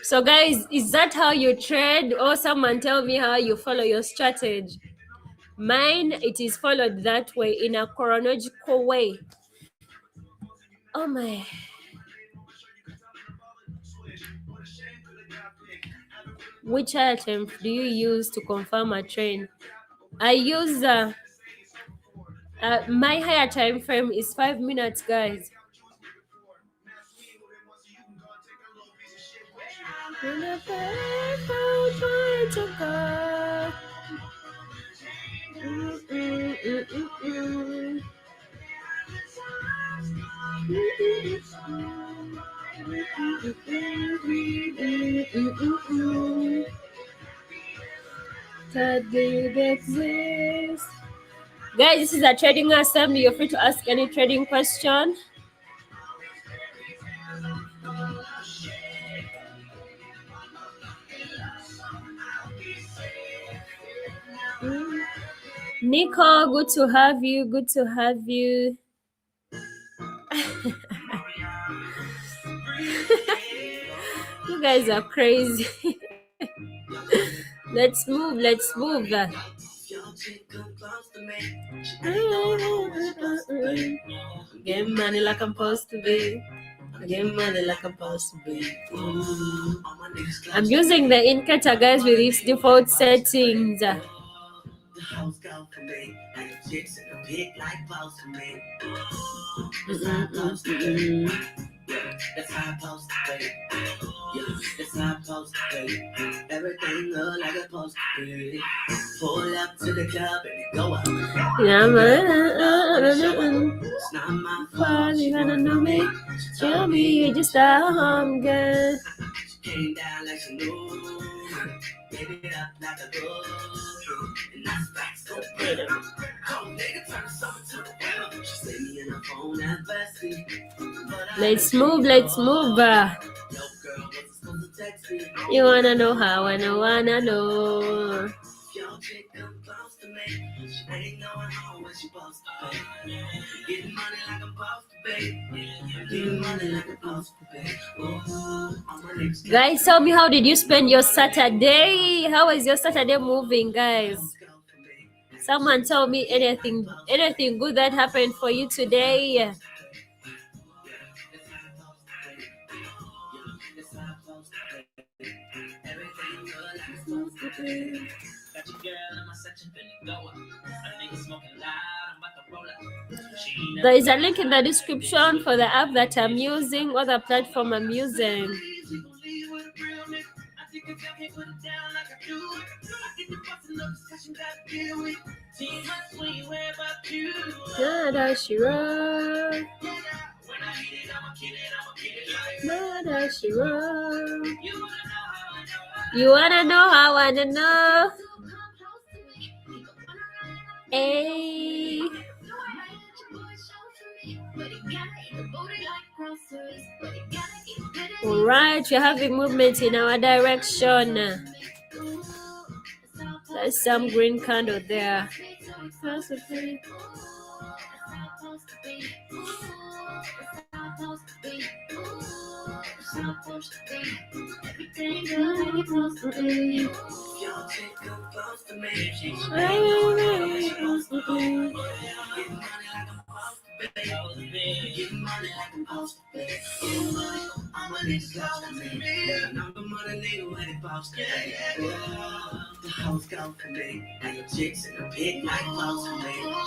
So guys, is that how you trade, or someone tell me how you follow your strategy? Mine, it is followed that way in a chronological way. Oh my. Which item do you use to confirm a trend? I use my higher time frame is 5 minutes, guys. way to go. That did exist. Guys, this is a trading assembly. You're free to ask any trading question. Nico, good to have you. Good to have you. You guys are crazy. Let's move. Let's move. Get money like I'm supposed to be. Get money like I'm supposed to be. I'm using the indicator, guys, with its default settings. The house go for me, and the chicks in the pit like boss to me. That's how I'm supposed to be. Yeah, that's how I'm supposed to be. Everything look like it's supposed to be. Pull up to the club and it go up. Yeah, It's not my fault. man. You gotta know me. Tell me you just a home girl. She came down like she knew. Gave it up like a good. And that's facts so bitter. Come nigga, turn the summer to the winter. She sent me in her phone at Bessie. Let's move. Let's move. Yo, girl, wasn't supposed to text me. You wanna know how I know, wanna know. If your chick come close to me, she ain't knowing how when she supposed to be. Getting money like I'm supposed to be. Getting money like I'm supposed to be. Oh, I'm a next Guys, tell me, how did you spend your Saturday? How is your Saturday moving, guys? Someone tell me anything good that happened for you today. There is a link in the description for the app that I'm using or the platform I'm using. Nada Shira. Nada Shira. You wanna know how I wanna know? Hey. Alright, we're having movement in our direction. There's some green candle there.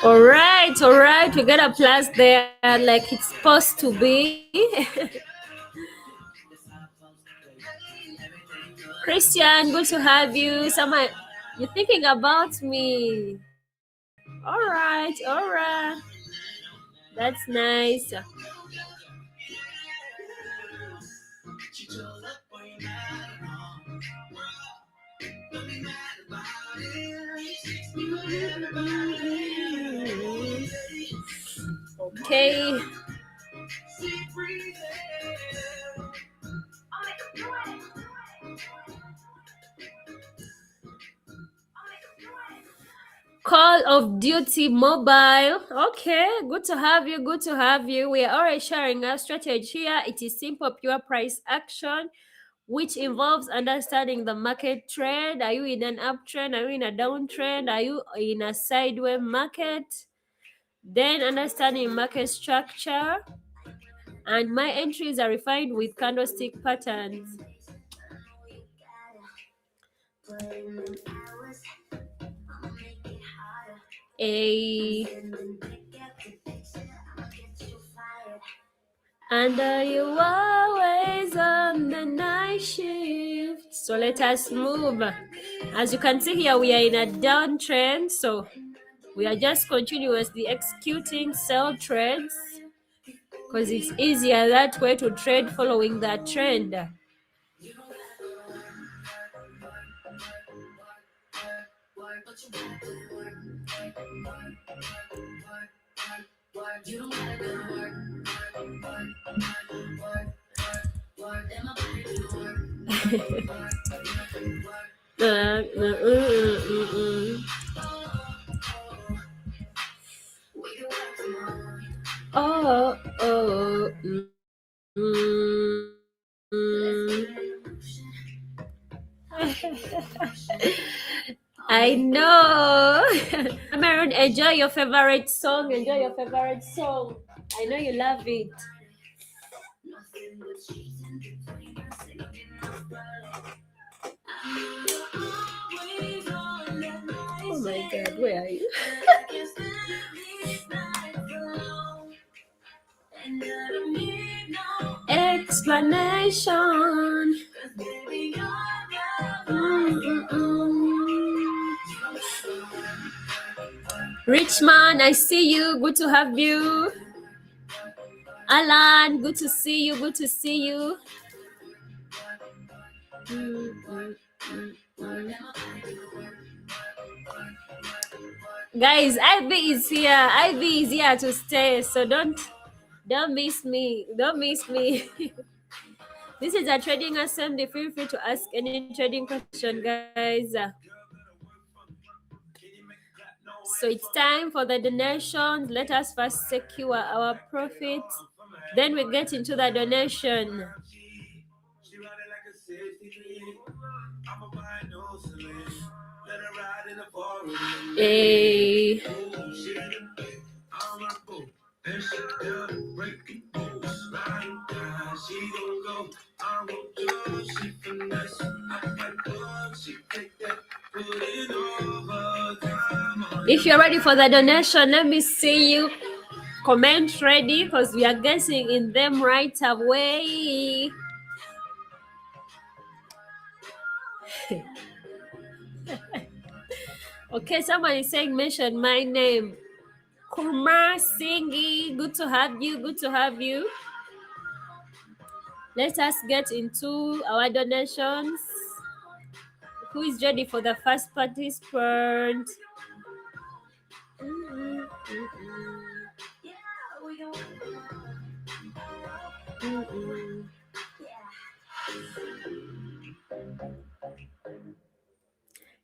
Alright, we got a plus there like it's supposed to be. Christian, good to have you. Someone, you're thinking about me. Alright. That's nice. Okay. Call of Duty Mobile. Okay, good to have you. We are already sharing our strategy here. It is simple, pure price action, which involves understanding the market trend. Are you in an uptrend? Are you in a downtrend? Are you in a sideways market? Then understanding market structure. And my entries are refined with candlestick patterns. And are you always on the night shift? So let us move. As you can see here, we are in a downtrend, so we are just continuously executing sell trades because it's easier that way to trade following that trend. Oh, oh, I know. Cameron, enjoy your favorite song. Enjoy your favorite song. I know you love it. Oh my God, where are you? Explanation. Richmond, I see you. Good to have you. Alan, good to see you. Good to see you. Guys, Ivy is here. Ivy is here to stay. So don't miss me. Don't miss me. This is a trading assembly. Feel free to ask any trading question, guys. So it's time for the donations. Let us first secure our profit. Then we get into the donation. Hey. If you're ready for the donation, let me see you comment ready because we are getting in them right away. Okay, someone is saying mention my name. Kumar Singhi, good to have you. Good to have you. Let us get into our donations. Who is ready for the first participant?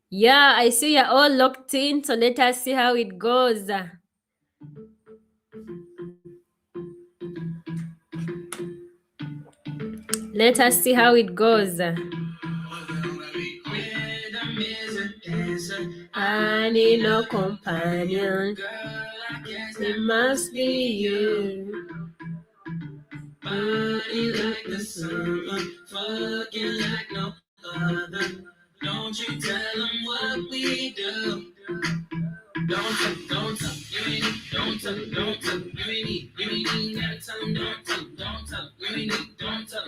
Yeah, I see you're all locked in, so let us see how it goes. Let us see how it goes. I need no companion. It must be you. Like the sun, fucking like no other. Don't you tell them what we do. Don't tell, you ain't need, don't tell, you ain't need, gotta tell them, don't tell, you ain't need, don't tell,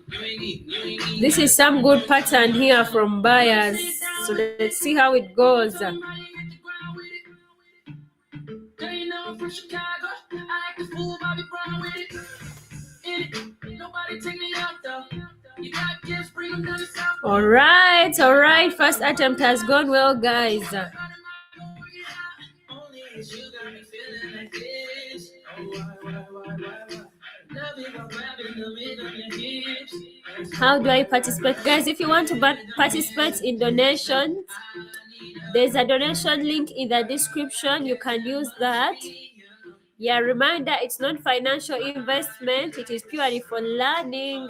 you ain't need. This is some good pattern here from buyers, so let's see how it goes. All right, first attempt has gone well, guys. How do I participate? Guys, if you want to participate in donations, there's a donation link in the description. You can use that. Yeah, reminder, it's not financial investment. It is purely for learning.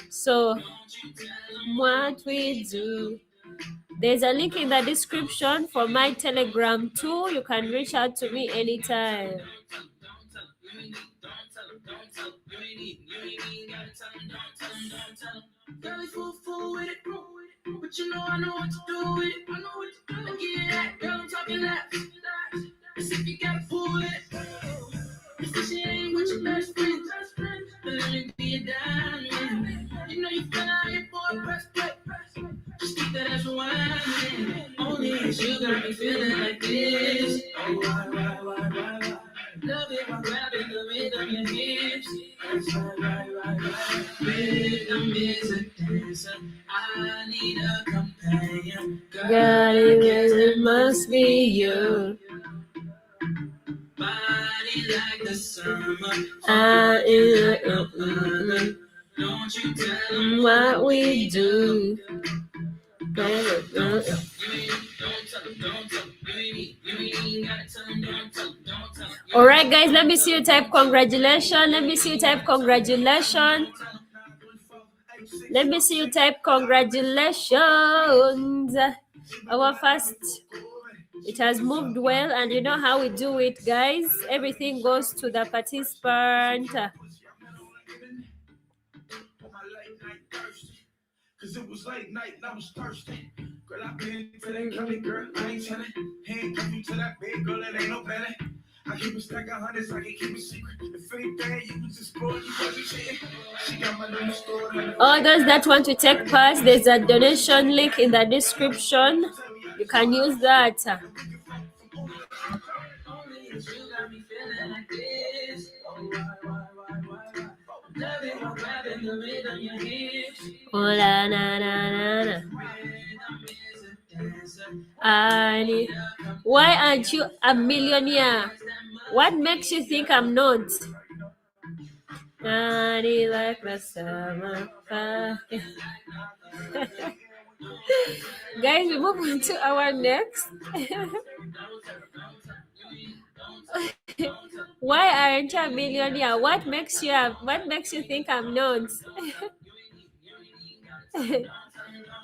So, what we do. There's a link in the description for my Telegram too. You can reach out to me anytime. But you know I know what to do with it. I know what to do. I get that, girl, I'm talking that. As if you gotta pull it. If she ain't with your best friend, then let me be a diamond. You know you feel like got me feeling like this. Oh, why? Love it while grabbing the rhythm your hips. That's right. Rhythm is a dancer. I need a companion. Girl, it must be you. Body like the summer. Don't you tell them what we do. All right, guys, let me see you type congratulations. Let me see you type congratulations. Let me see you type congratulations. Our first, it has moved well, and you know how we do it, guys. Everything goes to the participant. Cause it was late night and I was thirsty. Girl, I been to that gully, girl, I ain't telling. Handcuff you to that bed, girl, it ain't no belly. I keep a stack of hundreds, I can keep a secret. If anything, you was just spoiled, you wasn't shit. She got my little store. All those that want to take part, there's a donation link in the description. You can use that. Oh, la, na, na, na, na. Why aren't you a millionaire? What makes you think I'm not? Like the summer. Guys, we move on to our next. Why aren't you a millionaire? What makes you think I'm not?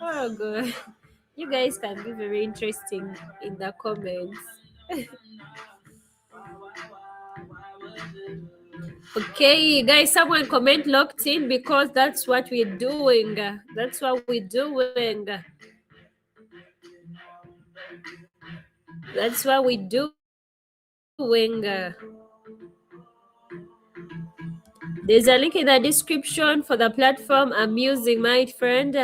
Oh god. You guys can be very interesting in the comments. Okay, guys, someone comment locked in because that's what we're doing. That's what we're doing. That's what we're doing. There's a link in the description for the platform I'm using, my friend.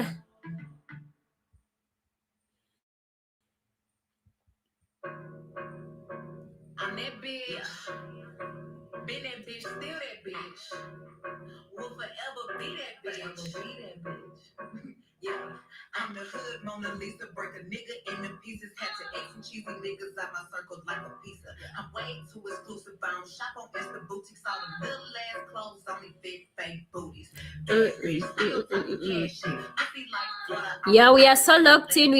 I'm that bitch. Been that bitch, still that bitch. Will forever be that bitch. Yeah, I'm the hood Mona Lisa. Break a nigga into pieces. Had to X some cheesy niggas out my circle like a pizza. I'm way too exclusive. I don't shop on Insta boutiques. All the little ass clothes only fit fake booties. Yeah, we are so locked in.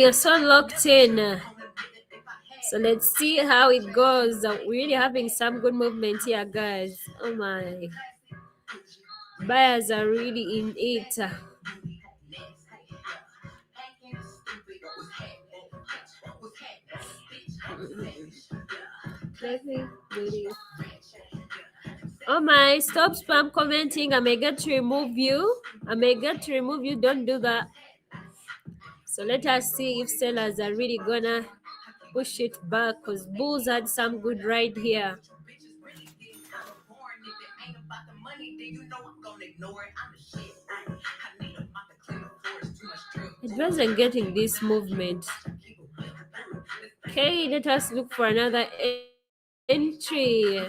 So let's see how it goes. We're really having some good movement here, guys. Oh my. Buyers are really in it. Oh my, stop spam commenting. I may get to remove you. Don't do that. So let us see if sellers are really gonna push it back, because bulls had some good ride here. It wasn't getting this movement. Okay, let us look for another entry.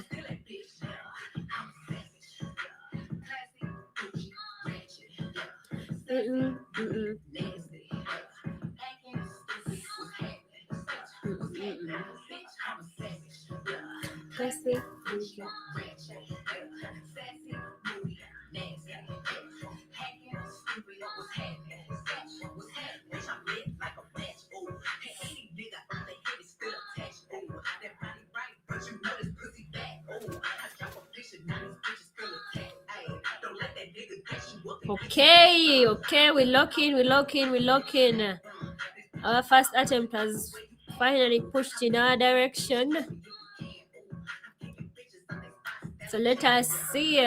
Okay, we lock in. Our first attempt has finally pushed in our direction. So let us see.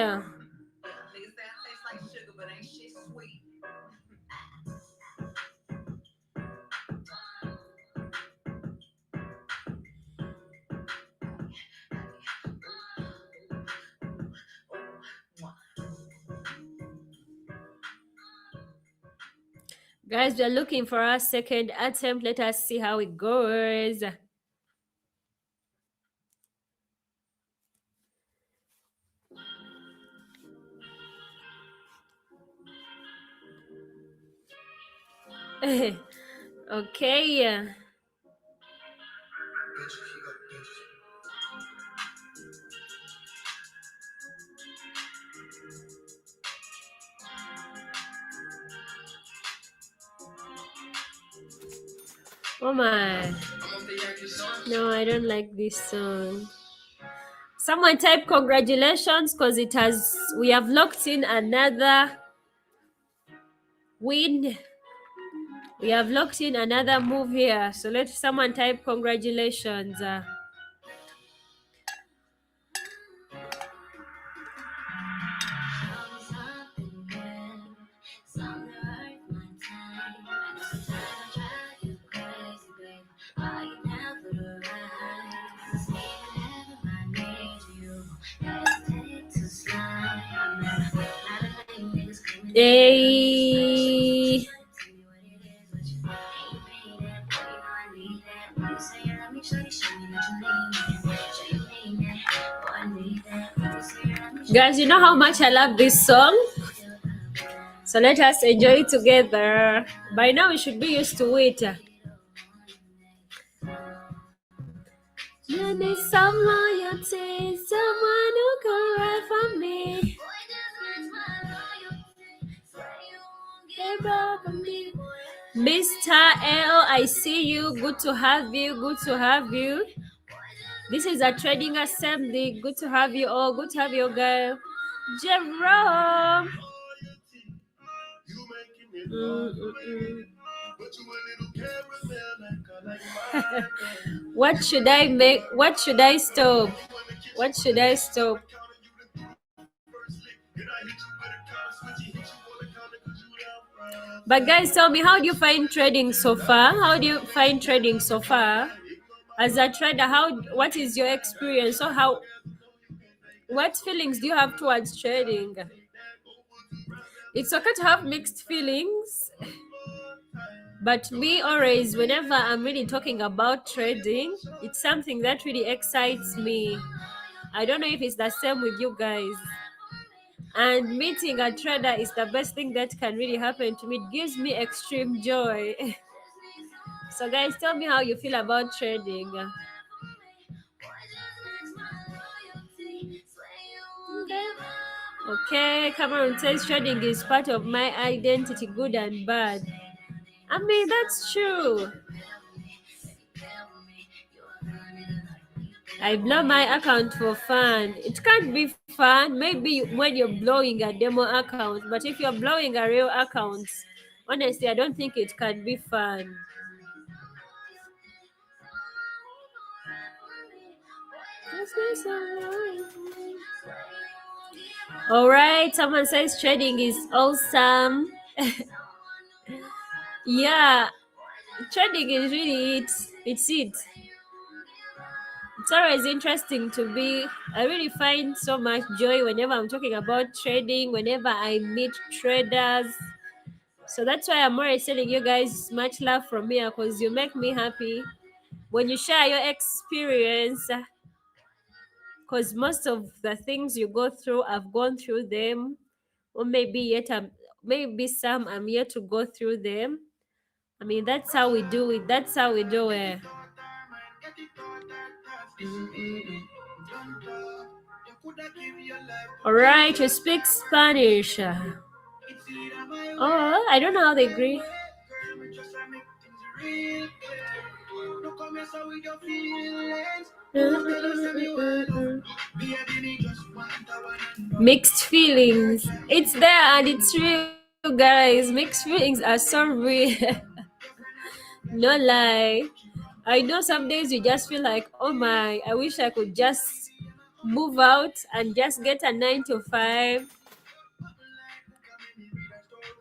Guys, we are looking for our second attempt. Let us see how it goes. Okay. Oh my. No, I don't like this song. Someone type congratulations because we have locked in another win. We have locked in another move here. So let someone type congratulations. Hey. Guys, you know how much I love this song? So let us enjoy it together. By now, we should be used to it. You need some loyalty, someone who can ride for me. Mr. L, I see you. Good to have you. Good to have you. This is a trading assembly. Good to have you all. Good to have you, girl. Jerome. What should I make? What should I stop? What should I stop? But guys, tell me, how do you find trading so far? How do you find trading so far? As a trader, what is your experience? So what feelings do you have towards trading? It's okay to have mixed feelings. But me, always, whenever I'm really talking about trading, it's something that really excites me. I don't know if it's the same with you guys. And meeting a trader is the best thing that can really happen to me. It gives me extreme joy. So guys, tell me how you feel about trading. Okay, Cameron says trading is part of my identity, good and bad. I mean, that's true. I blow my account for fun. It can't be fun. Maybe when you're blowing a demo account, but if you're blowing a real account, honestly, I don't think it can be fun. All right, someone says trading is awesome. Yeah, trading is really it's it. It's always interesting to be. I really find so much joy whenever I'm talking about trading, whenever I meet traders. So that's why I'm always telling you guys much love from here, because you make me happy when you share your experience. Because most of the things you go through, I've gone through them, or maybe some I'm yet to go through them. I mean, that's how we do it. That's how we do it. All right, you speak Spanish. Oh, I don't know how they agree. Mixed feelings. It's there and it's real, guys. Mixed feelings are so real. No lie. I know some days you just feel like, oh my, I wish I could just move out and just get a 9 to 5.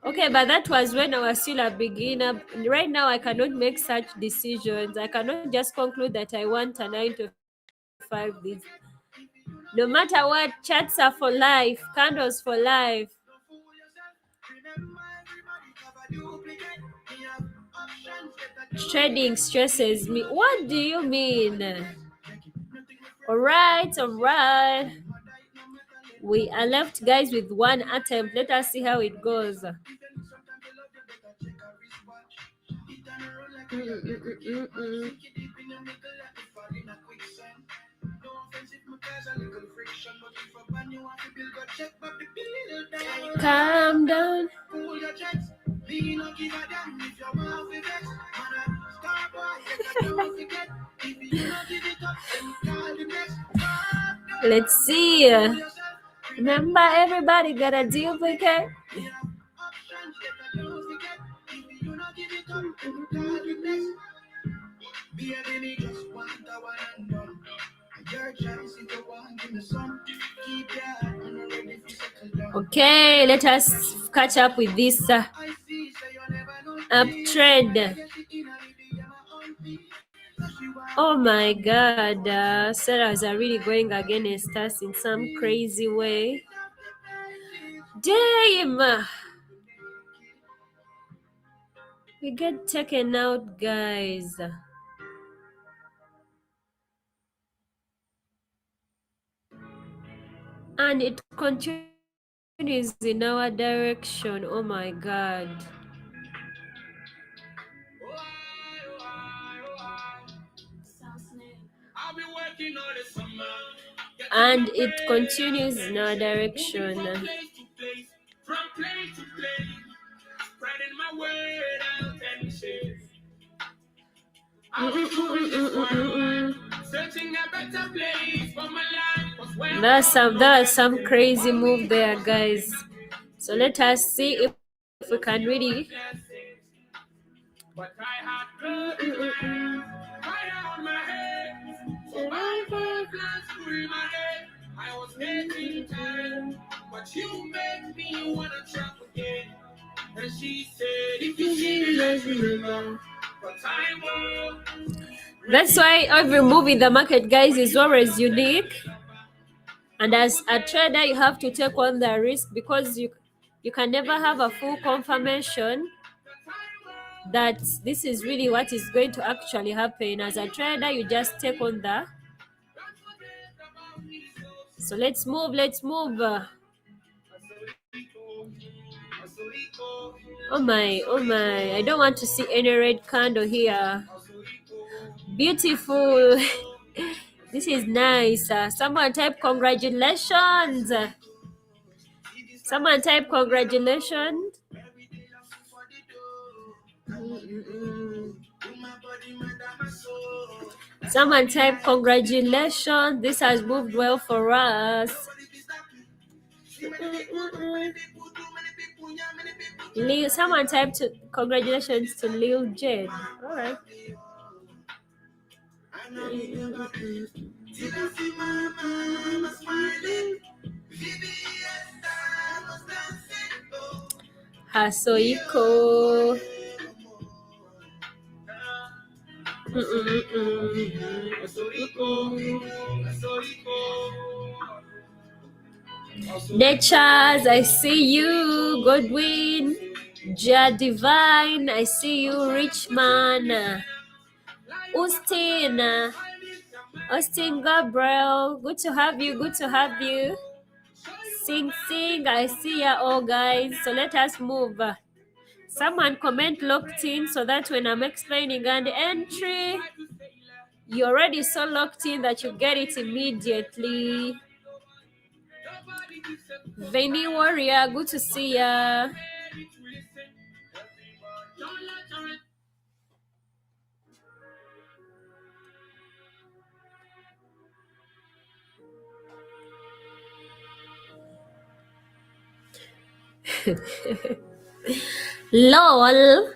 Okay, but that was when I was still a beginner. Right now, I cannot make such decisions. I cannot just conclude that I want a 9 to 5. No matter what, chats are for life, candles for life. Trading stresses me. What do you mean? All right. We are left, guys, with one attempt. Let us see how it goes. Calm down. Let's see. Remember, everybody got a duplicate. Okay, let us catch up with this uptrend. Oh my God, sellers are really going against us in some crazy way. Damn! We get taken out, guys. And it continues in our direction. Oh my God. And it continues in our direction. From place to place, spreading my word out and shade. Searching a better place for my life. That's some crazy move there, guys. So let us see if we can really. But I had fire on my head. So my plans through my head. I was getting tired, but you made me wanna trap again. And she said, if you see me, let's remember. But I won't. That's why every move in the market, guys, is always unique. And as a trader, you have to take on the risk because you can never have a full confirmation that this is really what is going to actually happen. As a trader, you just take on the. So let's move. Oh my, I don't want to see any red candle here. Beautiful. This is nice. Someone type congratulations. Someone type congratulations. Someone type congratulations. This has moved well for us. Someone type congratulations to Lil Jade. All right. Hasoiko. Natures, I see you. Godwin, Ja Divine, I see you. Richman, Austin Gabriel, good to have you. Sing, I see ya all, guys. So let us move. Someone comment locked in so that when I'm explaining an entry, you're already so locked in that you get it immediately. Vinny Warrior, good to see ya. LOL.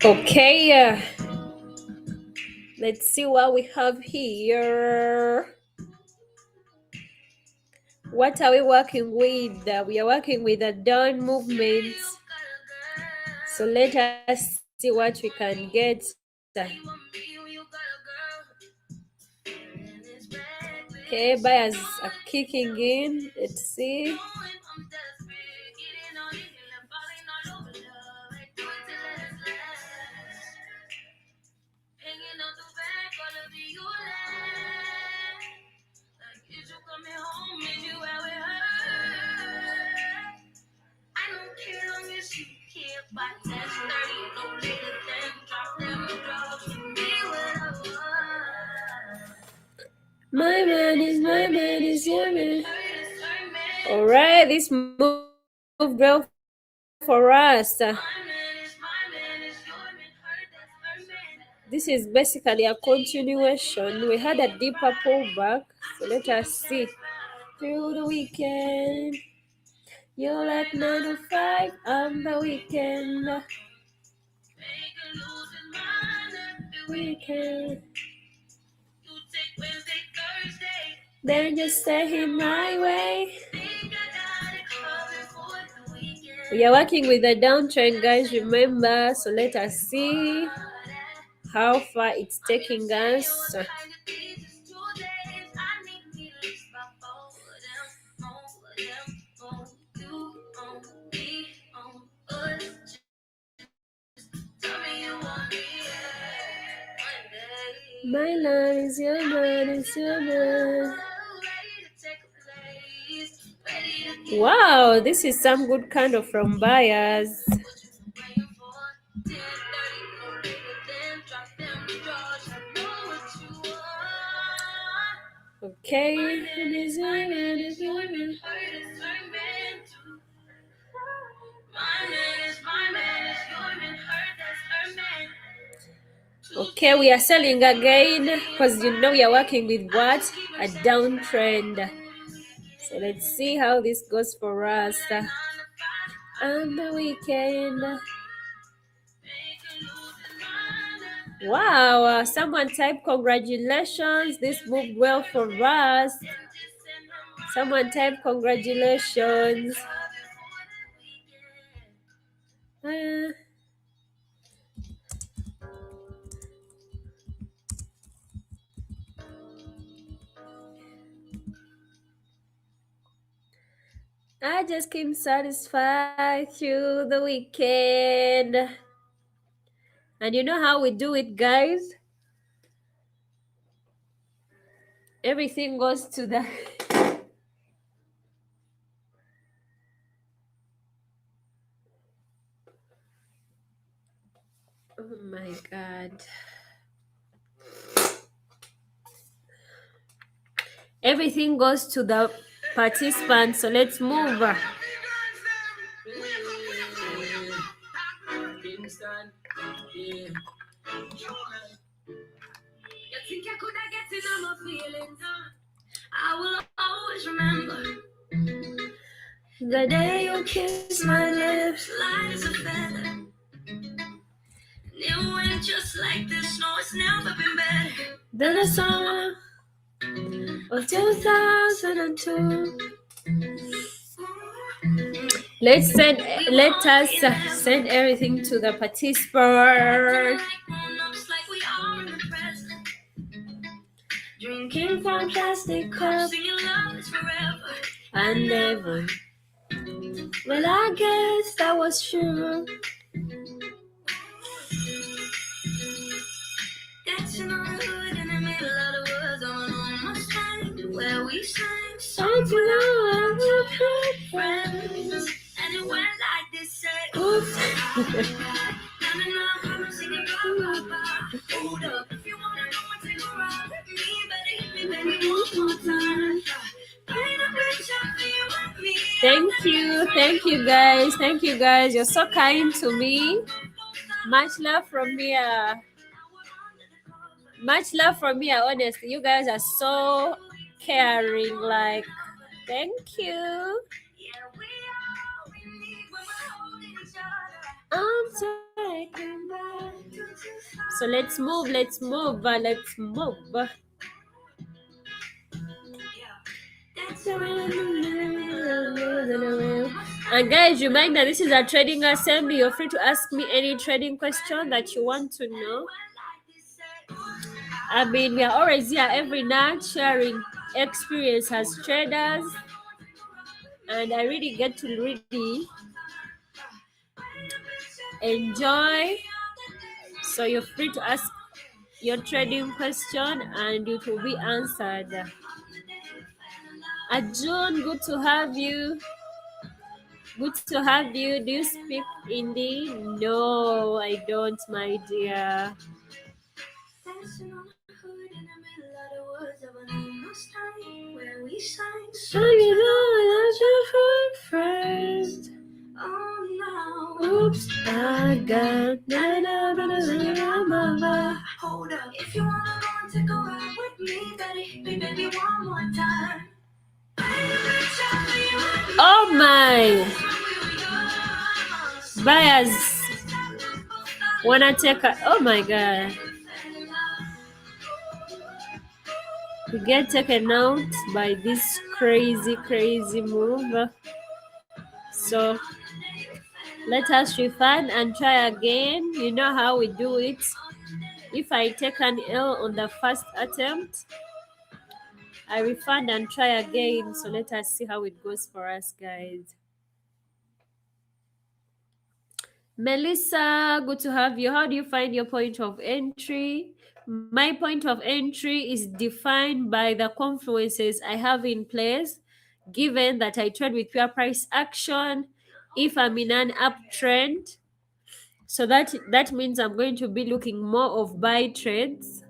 Okay, let's see what we have here. What are we working with? We are working with the down movements. So let us see what we can get. Okay, buyers are kicking in. Let's see. My man is your man. All right, this moved well for us. This is basically a continuation. We had a deeper pullback, so let us see. Through the weekend, you like 9 to 5 on the weekend. Then just say him my way. We are working with the downtrend, guys, remember. So let us see how far it's taking us. My love is your man, is your man. Wow, this is some good kind of from buyers. Okay. Okay, we are selling again because you know we are working with what? A downtrend. So let's see how this goes for us on the weekend. Wow, someone type congratulations. This moved well for us. Someone type congratulations. I just came satisfied through the weekend. And you know how we do it, guys? Everything goes to the... Oh my God. Everything goes to the participants. So let's move. I will always remember the day you kissed my lips, light as a feather. It went just like this. No, it's never been better than the summer of 2002. Let us send everything to the participants. Drinking from plastic cups and never. Well, I guess that was true. Dancing on the hood in the middle of the woods on my spine, where we sang songs without our friends, and it went like this. Say, oops. Hold up, if you wanna go and take a ride with me, better hit me, baby, one more time. Thank you guys. You're so kind to me. Much love from here. Honestly, you guys are so caring. Like, thank you. I'm taking back. So let's move. And guys, reminder, this is a trading assembly. You're free to ask me any trading question that you want to know. I mean, we are always here every night sharing experience as traders, and I really get to really enjoy. So you're free to ask your trading question and it will be answered. Ajun, good to have you. Good to have you. Do you speak Hindi? No, I don't, my dear. So you know that's your first. Oops, I got Hold up. If you wanna go and take a ride with me, baby, one more time. Oh my! Buyers wanna take a, oh my god. We get taken out by this crazy move. So let us refund and try again. You know how we do it. If I take an L on the first attempt, I refund and try again. So let us see how it goes for us, guys. Melissa, good to have you. How do you find your point of entry? My point of entry is defined by the confluences I have in place, given that I trade with pure price action. If I'm in an uptrend, so that means I'm going to be looking more of buy trades.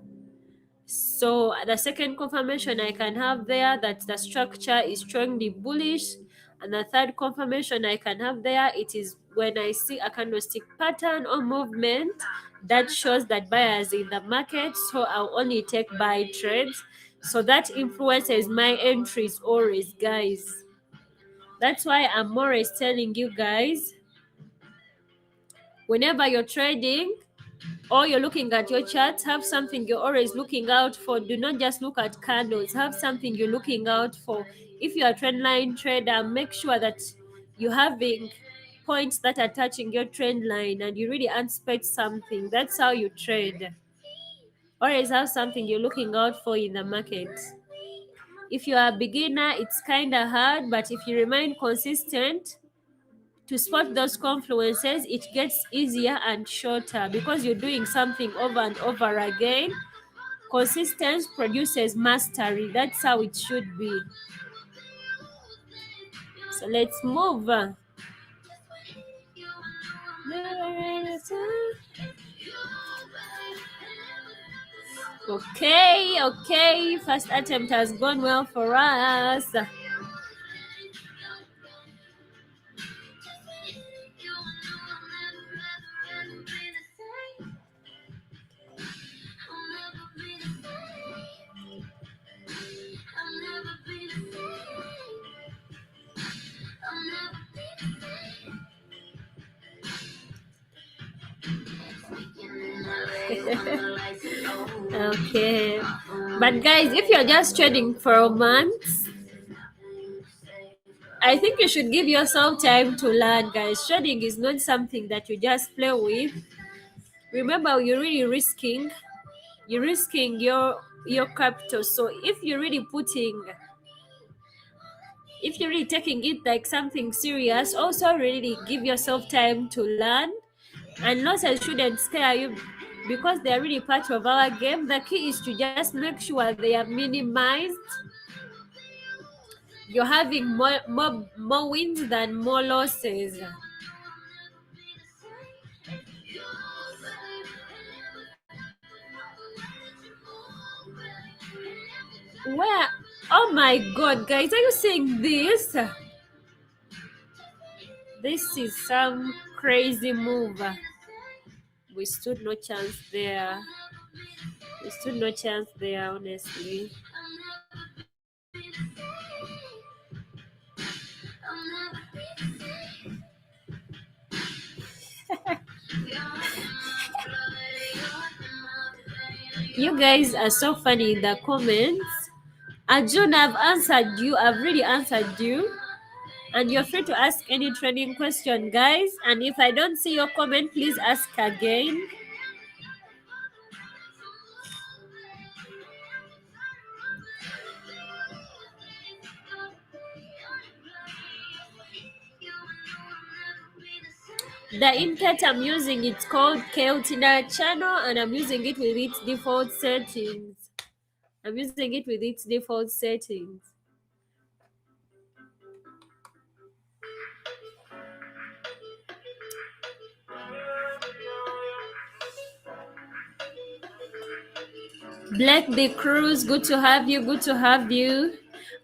So the second confirmation I can have there that the structure is strongly bullish, and the third confirmation I can have there, it is when I see a candlestick pattern or movement that shows that buyers in the market, so I'll only take buy trades. So that influences my entries always, guys. That's why I'm always telling you guys, whenever you're trading or you're looking at your charts, have something you're always looking out for. Do not just look at candles. Have something you're looking out for. If you're a trend line trader, make sure that you're having points that are touching your trend line and you really anticipate something. That's how you trade. Always have something you're looking out for in the market. If you are a beginner, it's kind of hard, but if you remain consistent to spot those confluences, it gets easier and shorter because you're doing something over and over again. Consistency produces mastery. That's how it should be. So let's move. Okay. First attempt has gone well for us. Okay, but guys, if you're just trading for a month, I think you should give yourself time to learn, guys. Trading is not something that you just play with. Remember, you're really risking your capital. So if you're really taking it like something serious, also really give yourself time to learn. And losses shouldn't scare you because they're really part of our game. The key is to just make sure they are minimized. You're having more wins than more losses. Where? Oh my god, guys, are you seeing this? This is some crazy move. We stood no chance there. Honestly. You guys are so funny in the comments. Arjun, I've answered you. I've really answered you. And you're free to ask any training question, guys. And if I don't see your comment, please ask again. The input I'm using, it's called Keltina channel, and I'm using it with its default settings. Black the Cruz, good to have you.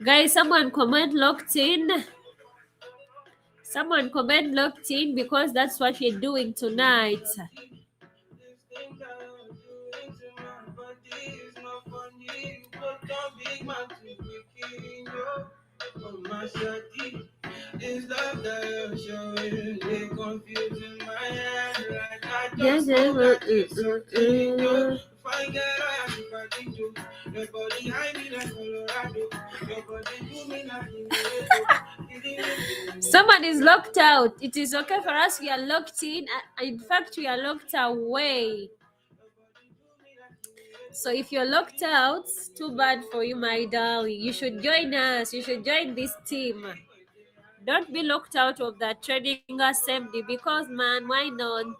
Guys, someone comment locked in. Because that's what we're doing tonight. Someone is locked out. It is okay for us. We are locked in. In fact, we are locked away. So if you're locked out, too bad for you, my darling. You should join us. You should join this team. Don't be locked out of that trading assembly because, man, why not?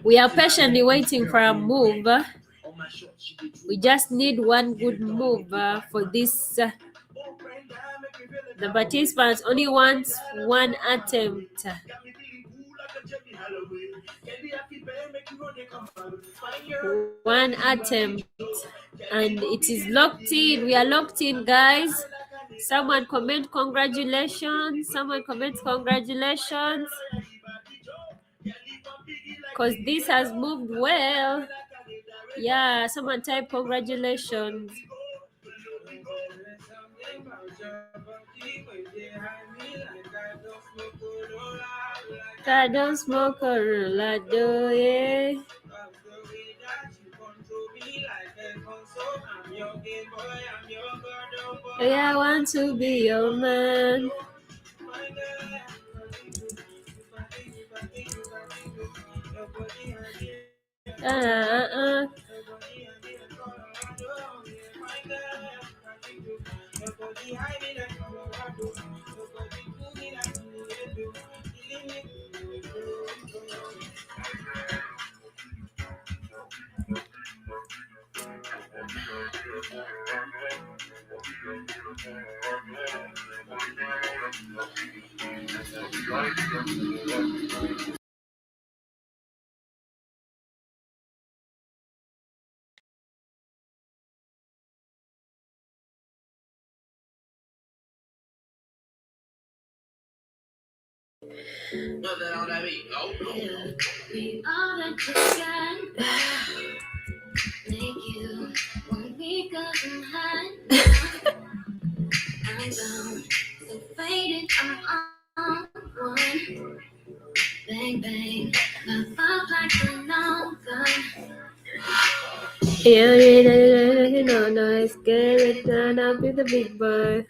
We are patiently waiting for a move. We just need one good move for this. The participants only want one attempt. One attempt. And it is locked in. We are locked in, guys. Someone comment congratulations. Because this has moved well. Yeah, someone type congratulations. I don't smoke a rolado, yeah. Yeah, I want to be your man. Bang bang, I felt like a long gun. Yeah, you know, nice, get it done. I'll be the big boy.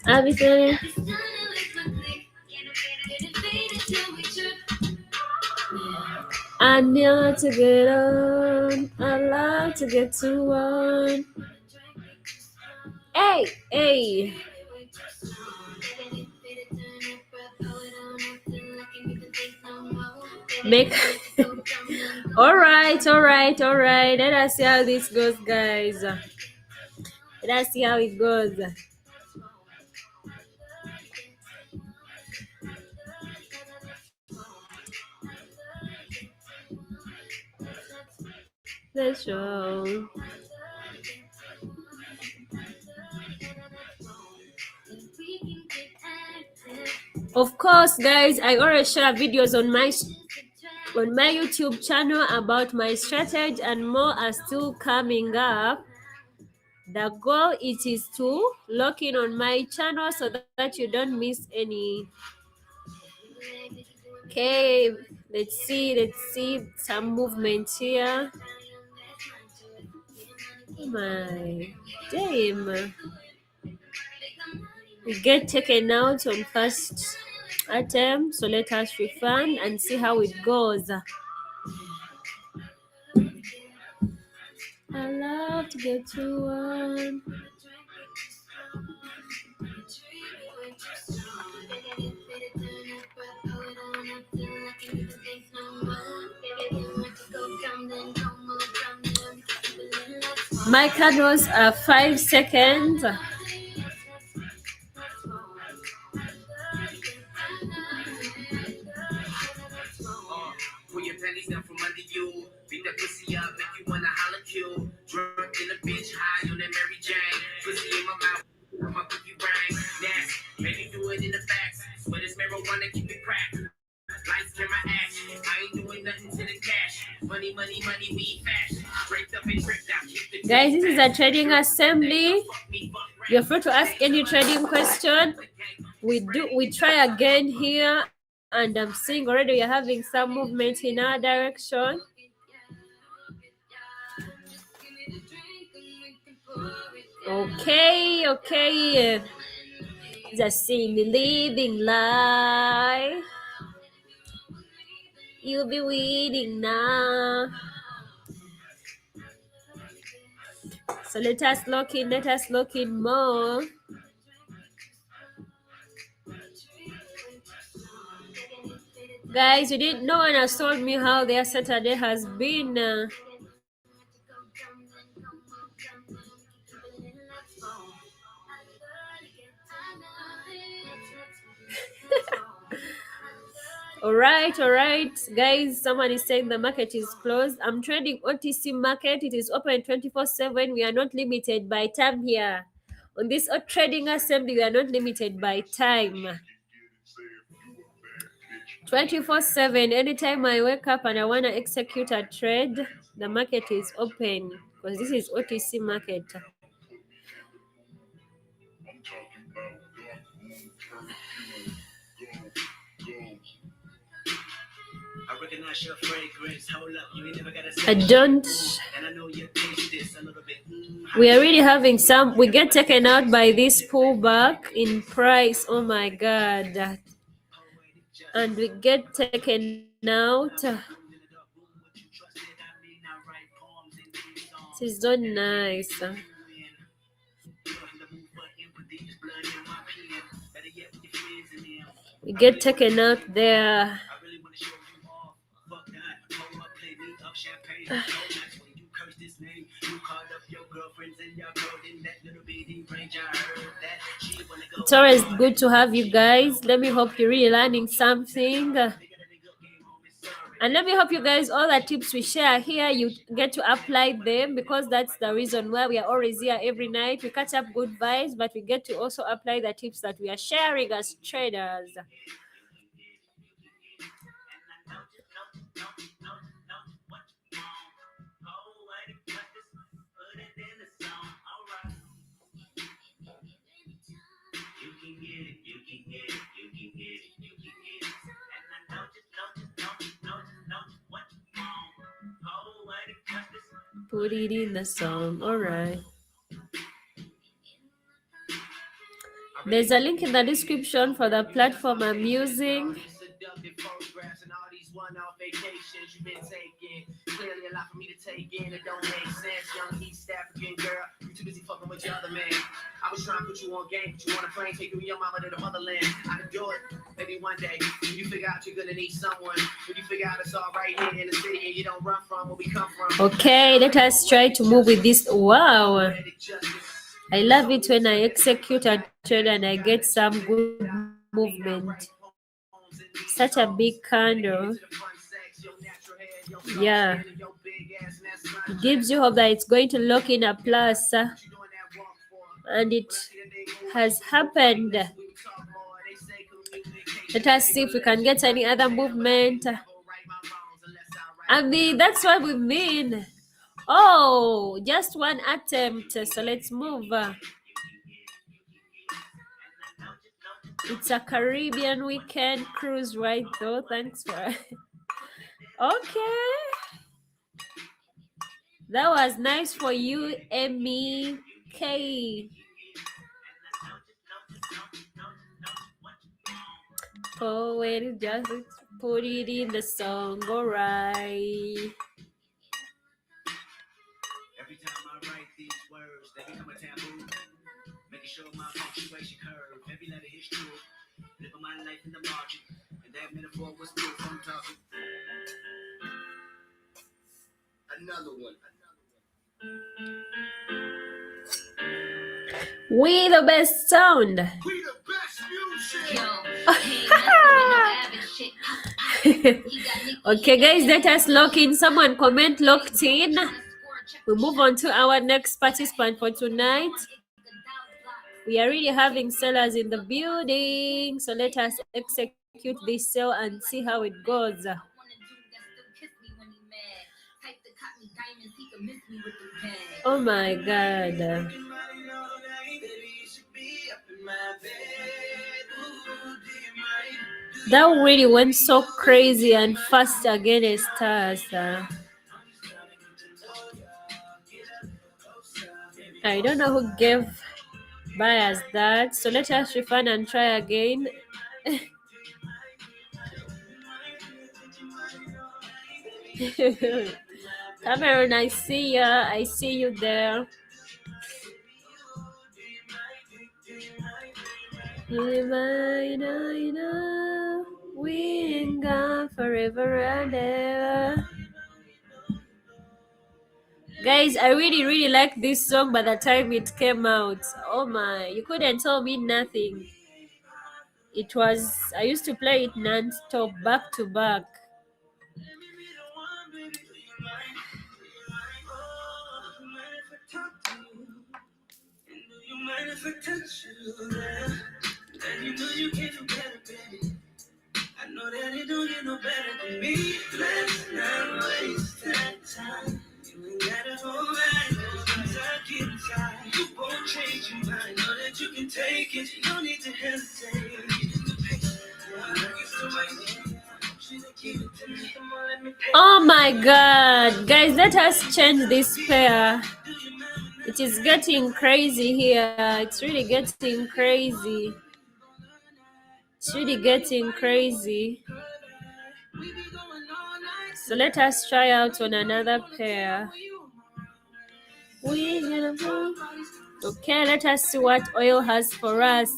I'll be saying. I need to get on. I like to get to one. Hey. Make. All right. Let us see how this goes, guys. Let us see how it goes. the show. Of course, guys, I always share videos on my YouTube channel about my strategy, and more are still coming up. The goal is to log in on my channel so that you don't miss any. Okay, let's see some movement here. Oh my damn. We get taken out on first attempt, so let us refund and see how it goes. I love to get to one. My candles are 5 seconds. Pull your panties down from under you. Beat that pussy up, make you wanna holler kill. Drunk in a bitch, high on that Mary Jane. Pussy in my mouth, my cookie ring. Nasty, maybe do it in the back. Sweat is marijuana, keep it cracked. Lights, camera, action. I ain't doing nothing to the cash. Money, money, money, we fashion. Draped up and tripped out. Guys, this is a trading assembly. You're free to ask any trading question. We try again here, and I'm seeing already we're having some movement in our direction. Okay. Just sing the living life. You'll be waiting now. So let us lock in more. Guys, no one has told me how their Saturday has been. All right, guys. Someone is saying the market is closed. I'm trading OTC market. It is open 24/7. We are not limited by time here. On this trading assembly, we are not limited by time. 24/7. Anytime I wake up and I want to execute a trade, the market is open because this is OTC market. I recognize your fragrance. Hold up, you ain't never gotta say I don't. And I know you taste this a little bit. We are really having some. We get taken out by this pullback in price. Oh my god. And we get taken out. This is not nice. We get taken out there. It's always good to have you guys. Let me hope you're really learning something. And let me hope you guys, all the tips we share here, you get to apply them, because that's the reason why we are always here every night. We catch up good vibes, but we get to also apply the tips that we are sharing as traders. Put it in the song. All right. There's a link in the description for the platform I'm using. Clearly a lot for me to take in. It don't make sense. Young East African girl, you too busy fucking with your other man. I was trying to put you on game, put you on a plane, take you and your mama to the motherland. I could do it, maybe one day. When you figure out you're gonna need someone, when you figure out it's all right here in the city and you don't run from where we come from. Okay, let us try to move with this. Wow. I love it when I execute a trade and I get some good movement. Such a big candle. Yeah. It gives you hope that it's going to lock in a plus, and it has happened. Let us see if we can get any other movement. I mean, that's what we mean. Oh, just one attempt. So let's move. It's a Caribbean weekend cruise, right? Though, thanks for. Okay. That was nice for you, Emmy K. Poet, just put it in the song, alright. Every time I write these words, they become a taboo. Making sure my punctuation curve, every letter is true. Living my life in the margin, and that metaphor was proof I'm talking. Another one. We the best sound. We the best music. Okay, guys, let us lock in. Someone comment locked in. We move on to our next participant for tonight. We are really having sellers in the building, so let us execute this sale and see how it goes. Oh my God. That really went so crazy and fast against us. I don't know who gave buyers that, so let us refund and try again. Cameron, I see ya. I see you there. We ain't gone forever and ever. Guys, I really like this song by the time it came out. Oh my, you couldn't tell me nothing. It was, I used to play it non-stop, back to back. And you know you can't forget it, baby. I know that it don't get no better than me. Let's not waste that time. You ain't gotta hold back, cause I get inside. You won't change your mind. Know that you can take it. You don't need to hesitate. You just the patience. Oh my God, guys, let us change this pair. It is getting crazy here. It's really getting crazy. It's really getting crazy. So let us try out on another pair. Okay, let us see what oil has for us.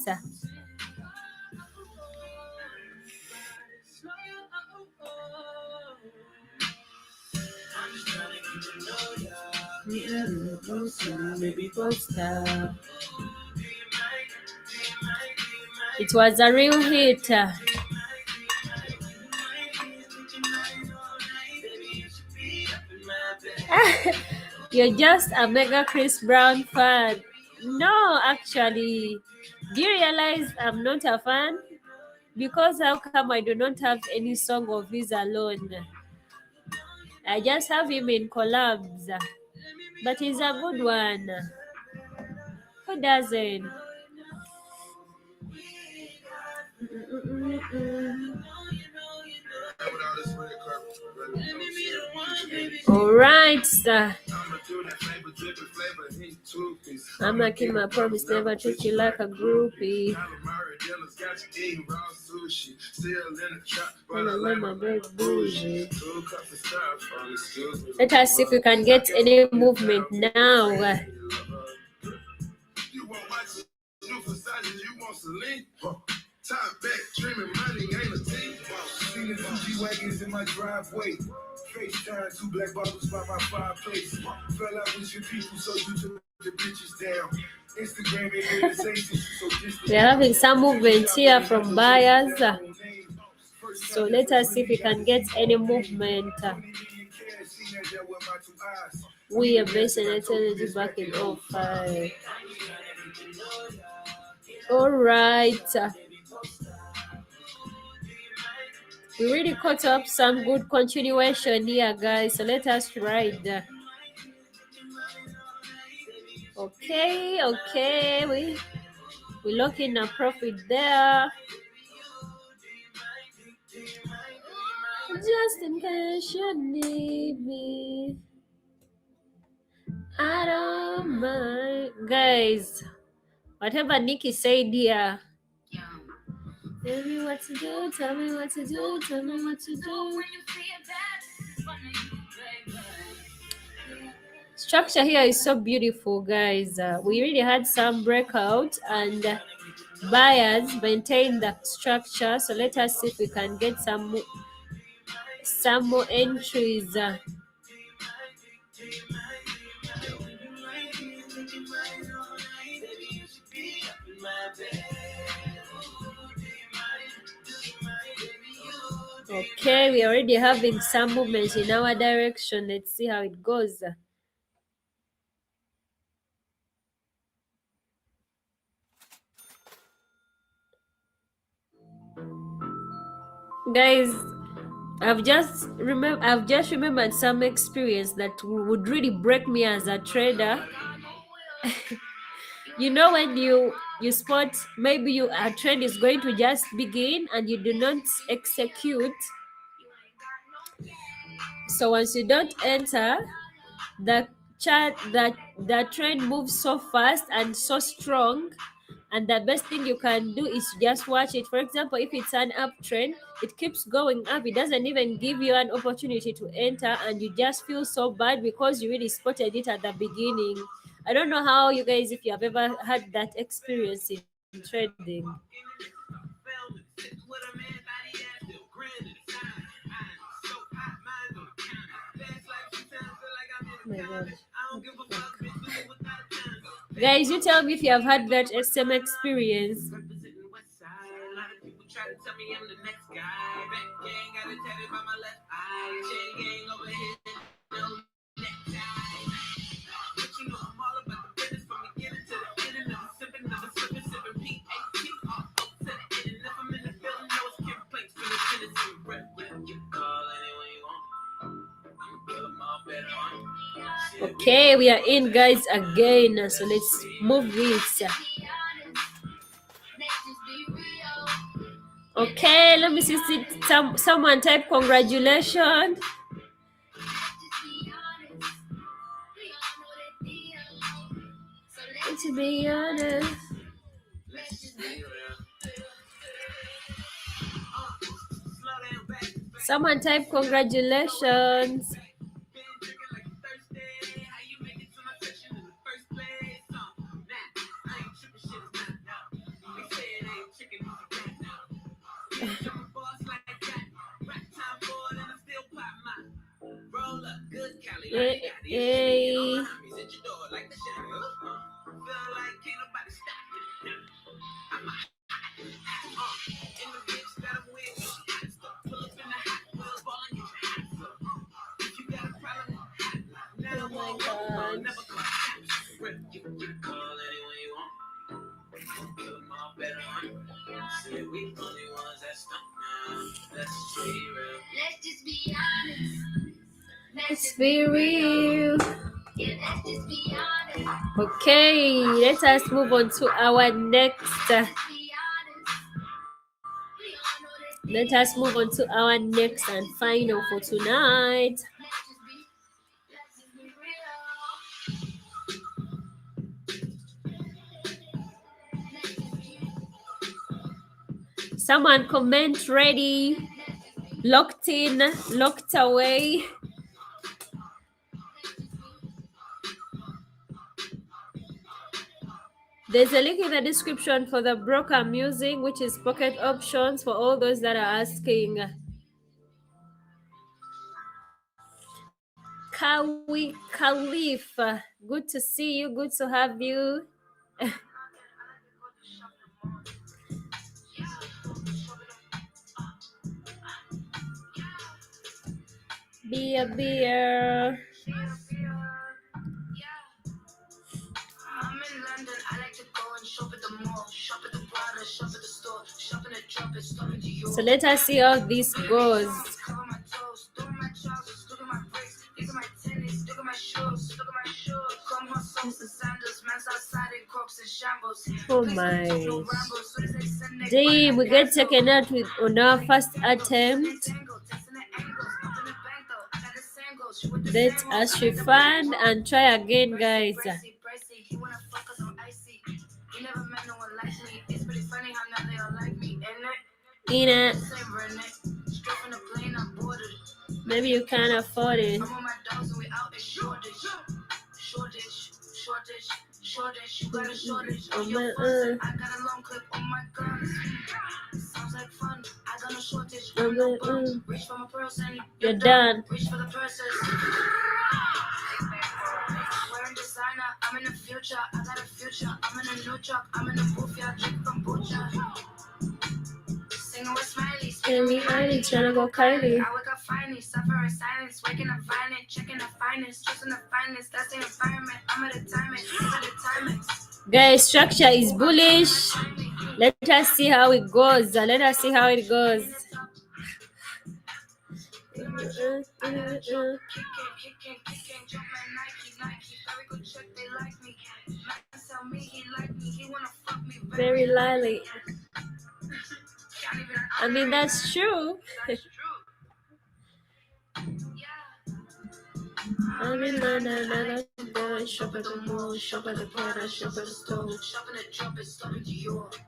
It was a real hit. You're just a mega Chris Brown fan. No, actually. Do you realize I'm not a fan? Because how come I do not have any song of his alone? I just have him in collabs. But he's a good one. Who doesn't? All right, sir. I'ma keep my promise, never treat you like a groupie. Let us see if we can get any movement now. Top back, dreaming money ain't a thing. Seen the Fuji wagons in my driveway. FaceTime, 2 black bottles by my fireplace. Fell out with your people, so you took the bitches down. Instagram ain't realization, so just we're having some movement here from buyers. So let us see if we can get any movement. We are based on eternity back in '05. All right. We really caught up some good continuation here, guys. So let us ride. Okay. We lock in a profit there. Just in case you need me. I don't mind. Guys, whatever Nikki said here. Tell me what to do, tell me what to do, tell me what to do. Structure here is so beautiful, guys. We really had some breakout and buyers maintain the structure. So let us see if we can get some more entries. Okay, we are already having some movement in our direction. Let's see how it goes. Guys, I've just remembered some experience that would really break me as a trader. You know, when you spot maybe a trend is going to just begin and you do not execute. So once you don't enter, the chart that the trend moves so fast and so strong, and the best thing you can do is just watch it. For example, if it's an uptrend, it keeps going up, it doesn't even give you an opportunity to enter, and you just feel so bad because you really spotted it at the beginning. I don't know how you guys, if you have ever had that experience in trading. Oh my God. Guys, you tell me if you have had that same experience. Okay, we are in, guys, again. So let's move this. Okay, let me see. Someone type congratulations. To be honest. Someone type congratulations. Hey. Oh my God. Let's be real. Okay, let us move on to our next. Let us move on to our next and final for tonight. Someone comment ready, locked in, locked away. There's a link in the description for the broker I'm using, which is Pocket Options, for all those that are asking. Kawi Khalif, good to see you, good to have you. Beer. I'm in London, I like to go and shop at the mall, shop at the Prada, shop at the store, shop in the trumpet, stop into York. So let us see how this goes. Cover my toes, look at my trousers, look at my bricks, look at my tennis, look at my shoes, look at my shoes. Come on, socks and sandals, man's outside in crocs and shambles. Oh my. Damn, we get taken out with on our first attempt. Let us refund and try again, guys. In it. Maybe you can't afford it. Oh my, I got a long clip on my guns. Sounds like fun. I got no shortage. I'm no bum. Reach for my person. You're done. Reach for the purses. Wearing designer. I'm in the future. I got a future. I'm in a new truck. I'm in a booth. Yeah, drink kombucha. Singing with Smiley. Amy, I need to go Kylie. I wake up finally. Suffer in silence. Waking up violent. Checking the finest. Choosing the finest. That's the environment. I'm at a timing. I'm at a timing. Guys, structure is bullish. Let us see how it goes. Let us see how it goes. Very lively. I mean, that's true. I'm in London, shop at the mall, shop at the Prada, shop at the store. Shop in the trumpet, stop into York.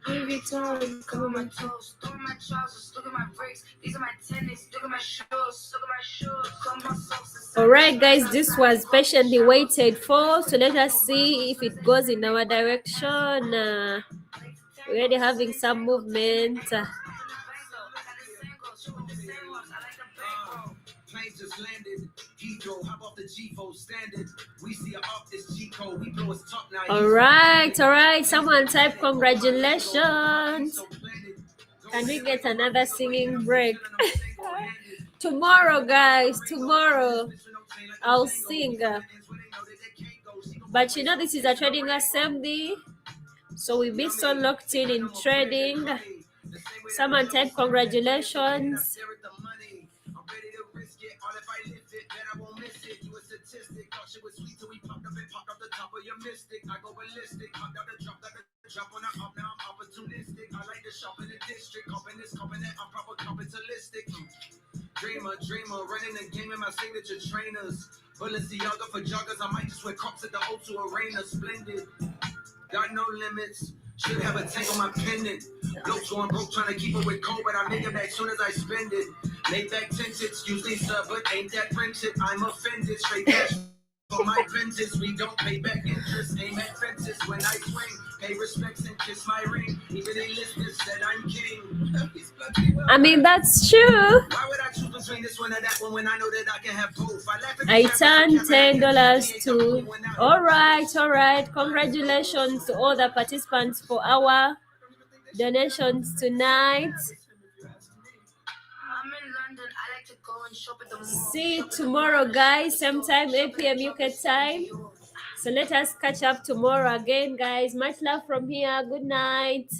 Every time, come Look on, at my toes, look at my trousers, look at my brakes. These are my tennis, look at my shoes, look at my shoes. Come on, socks. Alright, guys, this was patiently waited for. So let us see if it goes in our direction. We're already having some movement. Planes just landed. Heathrow, hop off the G4 standard. We see off this G code. We blow his top now. Alright. Someone type congratulations. Can we get another singing break? Tomorrow, guys. Tomorrow, I'll sing. But you know, this is a trading assembly. So we'll be so locked in trading. Someone type congratulations. I go ballistic, hopped out the drop, got the drop on the up, now I'm opportunistic. I like to shop in the district, up in this covenant, I'm proper capitalistic. Dreamer, running the game in my signature trainers. Balenciaga for joggers, I might just wear cops at the O2 Arena. Splendid, got no limits. Should have a tank on my pendant. Blokes going broke trying to keep it with cold, but I make it back soon as I spend it. Made back tinted, excuse me, sir, but ain't that printed? I'm offended, straight cash. For my fences, we don't pay back interest. Aim at fences when I swing. Pay respects and kiss my ring. Even they listeners said I'm king. I mean, that's true. Why would I choose between this one or that one when I know that I can have both? I turned $10 to. Alright. Congratulations to all the participants for our donations tonight. See you tomorrow, guys. Same time, 8 p.m. UK time. So let us catch up tomorrow again, guys. Much love from here. Good night.